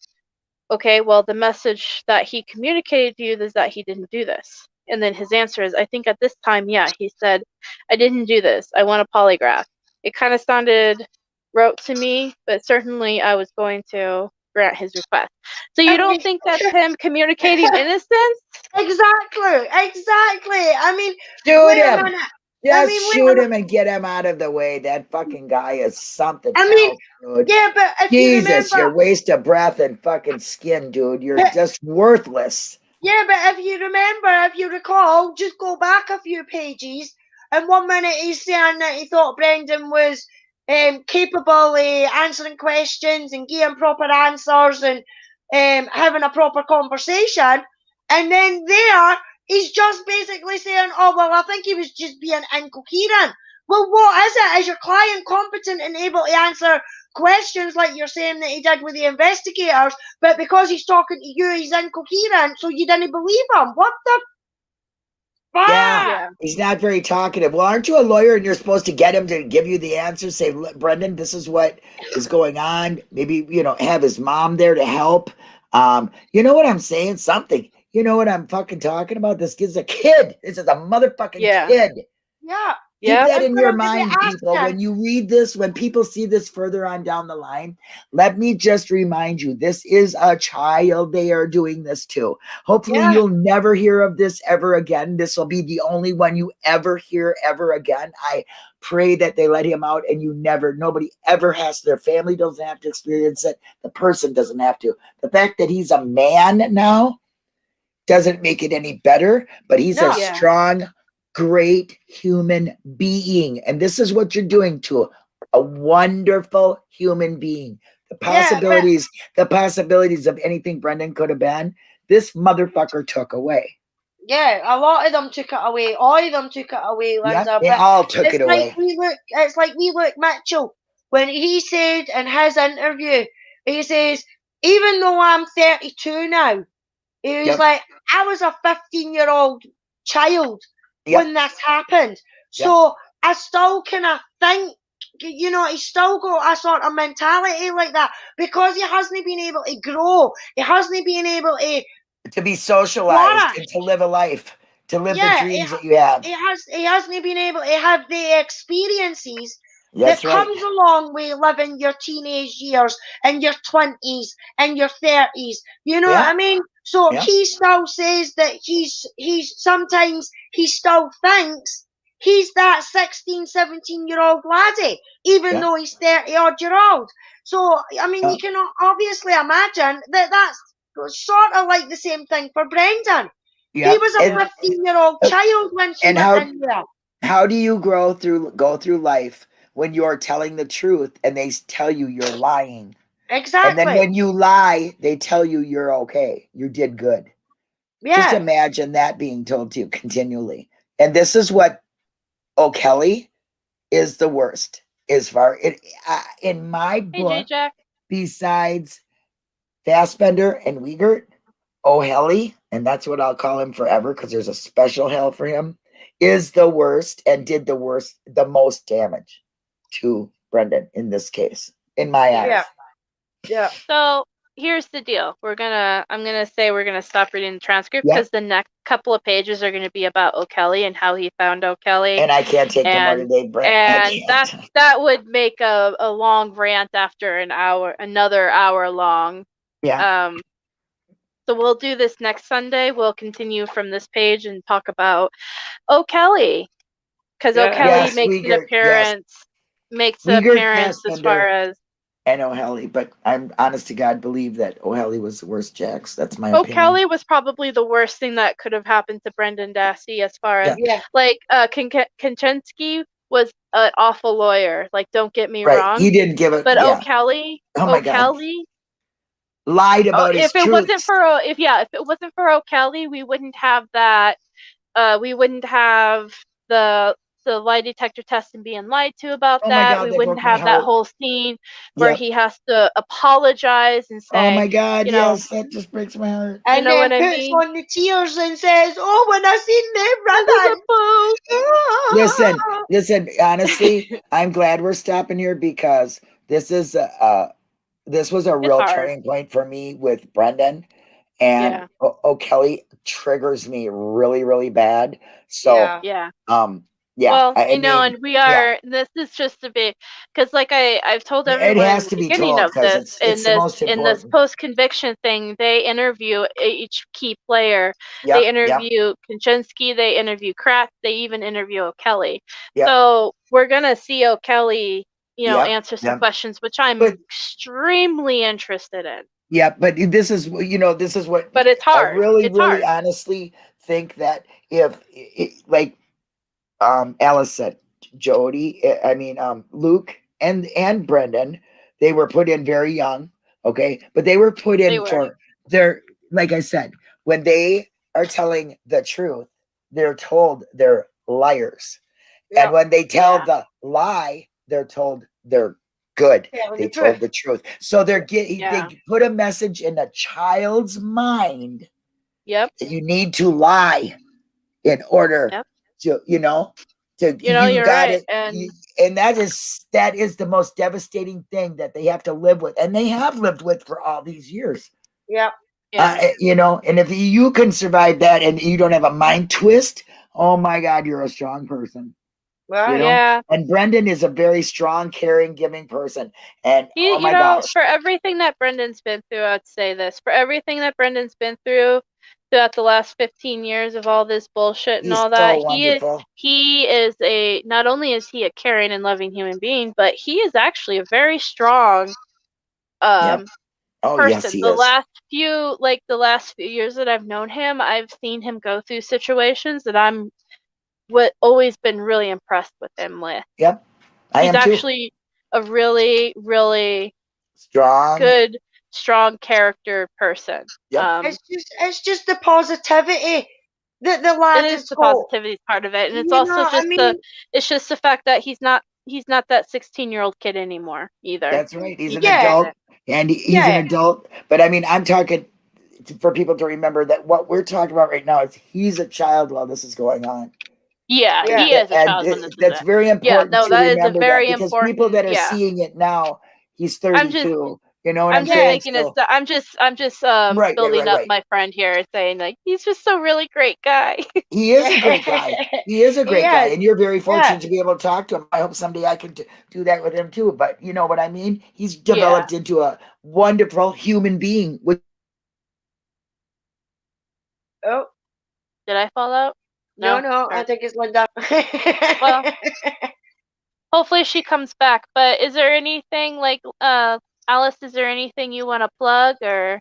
okay, well, the message that he communicated to you is that he didn't do this. And then his answer is, I think at this time, yeah, he said, I didn't do this. I want a polygraph. It kind of sounded rote to me, but certainly I was going to grant his request. So you don't think that's him communicating innocence? Exactly. I mean, Shoot wait a him. minute. Just shoot him and get him out of the way. That fucking guy is something else, dude. Yeah, but if Jesus, you you're remember, waste of breath and fucking skin, dude. You're just worthless. yeah, but if you recall, just go back a few pages, and one minute he's saying that he thought Brendan was capable of answering questions and giving proper answers and having a proper conversation, and then there he's just basically saying, oh, well, I think he was just being incoherent. Well, what is it? Is your client competent and able to answer questions like you're saying that he did with the investigators, but because he's talking to you, he's incoherent, so you didn't believe him? What the fuck? Yeah, he's not very talkative. Well, aren't you a lawyer and you're supposed to get him to give you the answer? Say, Brendan, this is what is going on. Maybe, have his mom there to help. You know what I'm saying? Something. You know what I'm fucking talking about? This kid's a kid. This is a motherfucking kid. Yeah. Keep that in your mind, people. When you read this, when people see this further on down the line, let me just remind you, this is a child they are doing this to. Hopefully you'll never hear of this ever again. This will be the only one you ever hear ever again. I pray that they let him out and nobody ever has, their family doesn't have to experience it. The person doesn't have to. The fact that he's a man now doesn't make it any better, but he's a strong, great human being. And this is what you're doing to a wonderful human being. The possibilities of anything Brendan could have been, this motherfucker took away. Yeah, a lot of them took it away. All of them took it away, Linda. Yeah, they all took it away. It's like we look Mitchell, when he said in his interview, he says, even though I'm 32 now, he was like, I was a 15-year-old child when this happened. So I still kind of think, he's still got a sort of mentality like that because he hasn't been able to grow. He hasn't been able to be socialized and to live a life, to live the dreams that you have. He hasn't been able to have the experiences that comes along with living your teenage years and your 20s and your 30s. You know what I mean? So he still says that he's sometimes he still thinks he's that 16, 17-year-old laddie, even though he's 30-odd-year-old. So, I mean, you can obviously imagine that that's sort of like the same thing for Brendan. He was a 15-year-old child when he went in there. How do you go through life when you're telling the truth and they tell you you're lying? Exactly. And then when you lie, they tell you you're okay. You did good. Yeah. Just imagine that being told to you continually. And this is what O'Kelly is the worst as far in my book. Besides Fassbender and Wiegert, O'Helly, and that's what I'll call him forever because there's a special hell for him, is the worst and did the most damage to Brendan in this case, in my eyes. Yeah. So here's the deal. I'm gonna say we're gonna stop reading the transcript because the next couple of pages are gonna be about O'Kelly and how he found O'Kelly. And I can't take them more today, Brent. And that would make a long rant after another hour long. Yeah. So we'll do this next Sunday. We'll continue from this page and talk about O'Kelly because O'Kelly makes an appearance. Makes an appearance as far as. And O'Helly, but I'm honest to God believe that O'Helly was the worst Jax. That's my opinion. O'Kelly was probably the worst thing that could have happened to Brendan Dassey as far as like Kaczynski was an awful lawyer. Like, don't get me wrong. He didn't give it. But O'Kelly, God. Lied about his truth. If it wasn't for O'Kelly, we wouldn't have that we wouldn't have the lie detector test and being lied to about Oh my that. God, We that wouldn't broke my have that heart. whole scene where Yep. he has to apologize and Oh say, my God, you know, yes, that just breaks my heart. you And know then what I puts mean? on the tears and says, "Oh, when I seen the ribbon." Listen, honestly, I'm glad we're stopping here because this was a real hard. turning point for me with Brendan. And Yeah. O'Kelly triggers me really, really bad. So, Yeah. yeah. Well, I you know, mean, and we are. This is just a bit because, like I've told it everyone in has the to be beginning told of because this, it's the most in this important. post conviction thing, they interview each key player. Yep, They interview Kaczynski. They interview Kratz. They even interview O'Kelly. Yep. So we're gonna see O'Kelly, you know, Yep, answer some yep. questions, which I'm But- extremely interested in. Yeah, but this is what. But it's hard. I really, It's really, hard. honestly think that if, like, Alice said, Jody, Luke and Brendan, they were put in very young, okay, but they were put They in were. for their, like I said, when they are telling the truth, they're told they're liars, and when they tell the lie, they're told they're good. Telling They the told truth. the truth, so they Yeah. put a message in a child's mind Yep. that you need to lie in order Yep. to, You know, you you're got right. it. And that is the most devastating thing that they have to live with, and they have lived with for all these years. Yep. Yeah. And if you can survive that and you don't have a mind twist, oh my God, you're a strong person. Well, Yeah. And Brendan is a very strong, caring, giving person. And oh You my know, gosh, for everything that Brendan's been through, I'd say this. For everything that Brendan's been through throughout the last 15 years of all this bullshit and he's all that, so wonderful. he is not only is he a caring and loving human being, but he is actually a very strong Oh person. yes, he The is. last few years that I've known him, I've seen him go through situations that I'm always been really impressed with him with. Yep, I He's am too. actually a really, really Strong, good, strong character person. Yep. It's just the positivity that the lad It has is the got. positivity part of it, and it's You also know, just it's just the fact that he's not that 16-year-old kid anymore either. That's right. He's an gets adult, it. and he's an adult. But I mean, I'm talking for people to remember that what we're talking about right now is he's a child while this is going on. Yeah, he is a child when this is That's it. very important Yeah, no, to that is a remember very that, because people that are important. Yeah. seeing it now, he's 32. You know what I'm I'm just saying? making it. I'm just Right. building up my friend here, saying like he's just a really great guy. He is a great guy. He is a great guy, and you're very fortunate Yeah. to be able to talk to him. I hope someday I can do that with him too. But you know what I mean? He's developed into a wonderful human being. Oh, did I fall out? No, I think it's Linda. Well, hopefully she comes back. But is there anything like Alice? Is there anything you want to plug or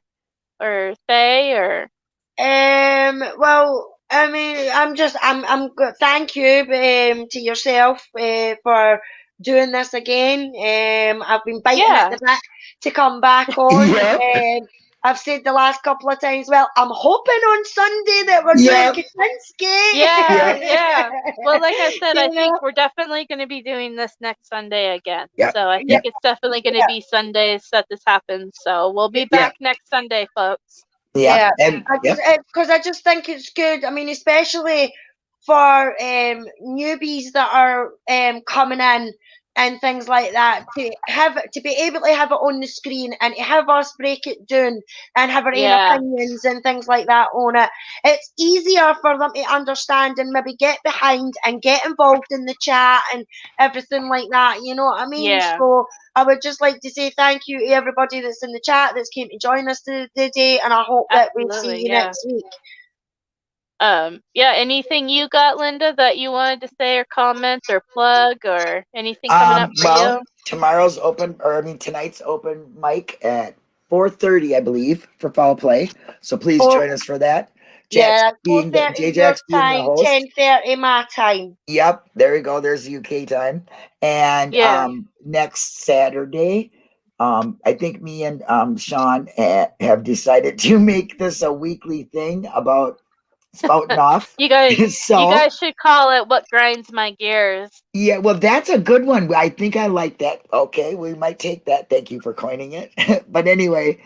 say or? Well, I mean, I'm good. Thank you, to yourself, for doing this again. I've been biting at the bit to come back on. I've said the last couple of times, well, I'm hoping on Sunday that we're doing Kaczynski. Yeah. Well, like I said, I You think know? we're definitely going to be doing this next Sunday again. Yeah. So I think it's definitely going to be Sundays that this happens. So we'll be back next Sunday, folks. Yeah, because I just think it's good. I mean, especially for newbies that are coming in and things like that, to be able to have it on the screen and to have us break it down and have our own opinions and things like that on it. It's easier for them to understand and maybe get behind and get involved in the chat and everything like that. You know what I mean? Yeah. So I would just like to say thank you to everybody that's in the chat that's came to join us today, and I hope that we see you next week. Yeah, anything you got, Linda, that you wanted to say or comment or plug or anything coming up for you? Tomorrow's tonight's open mic at 4:30, I believe, for Foul Play. So please join us for that. Jack's being the 10:30 my time. Yep, there you go. There's UK time. And next Saturday, I think me and Sean have decided to make this a weekly thing about spouting off. You guys, So you guys should call it "What Grinds My Gears." yeah, well, that's a good one. I think I like that. Okay, we might take that. Thank you for coining it. But anyway,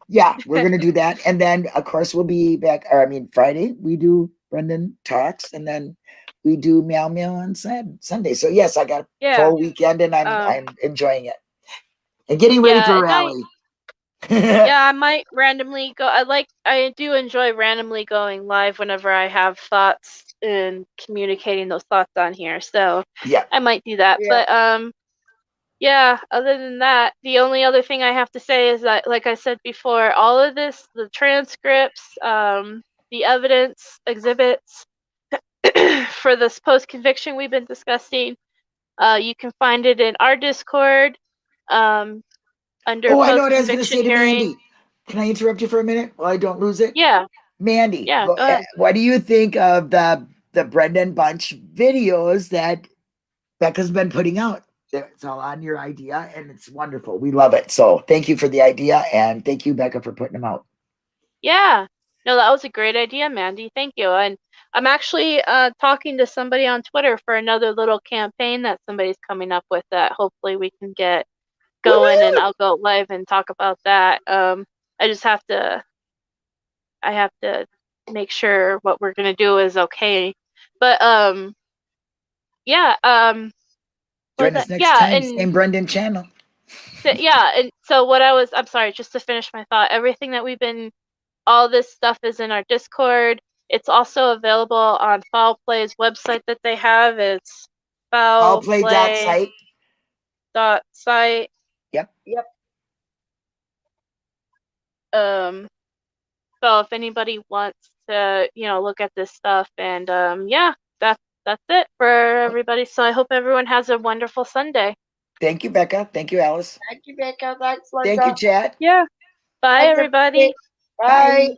yeah, we're gonna do that, and then of course we'll be back. Or I mean, Friday we do Brendan Talks, and then we do Meow Meow on Sunday. So yes, I got a full weekend, and I'm enjoying it and getting ready for rally. Yeah, I might randomly go. I do enjoy randomly going live whenever I have thoughts and communicating those thoughts on here. So yeah, I might do that. Yeah. But yeah, other than that, the only other thing I have to say is that, like I said before, all of this, the transcripts, the evidence exhibits for this post-conviction we've been discussing, you can find it in our Discord. Under I know what I was going to post-conviction say to hearing. Mandy. Can I interrupt you for a minute while I don't lose it? Yeah. Mandy, Yeah, go ahead. what do you think of the Brendan Bunch videos that Becca's been putting out? It's all on your idea, and it's wonderful. We love it. So thank you for the idea, and thank you, Becca, for putting them out. Yeah. No, that was a great idea, Mandy. Thank you. And I'm actually talking to somebody on Twitter for another little campaign that somebody's coming up with that hopefully we can get going, and I'll go live and talk about that. I just have to make sure what we're gonna do is okay. But yeah, Join us next time, same Brendan channel. Yeah, and so I'm sorry, just to finish my thought, everything that all this stuff is in our Discord. It's also available on Foul Play's website that they have. It's foulplay.site. .site. Yep. So if anybody wants to, look at this stuff, and yeah, that's it for everybody. So I hope everyone has a wonderful Sunday. Thank you, Becca. Thank you, Alice. Thank you, Becca. Thanks, Linda. Thank you, chat. Yeah. Bye, everybody. Bye.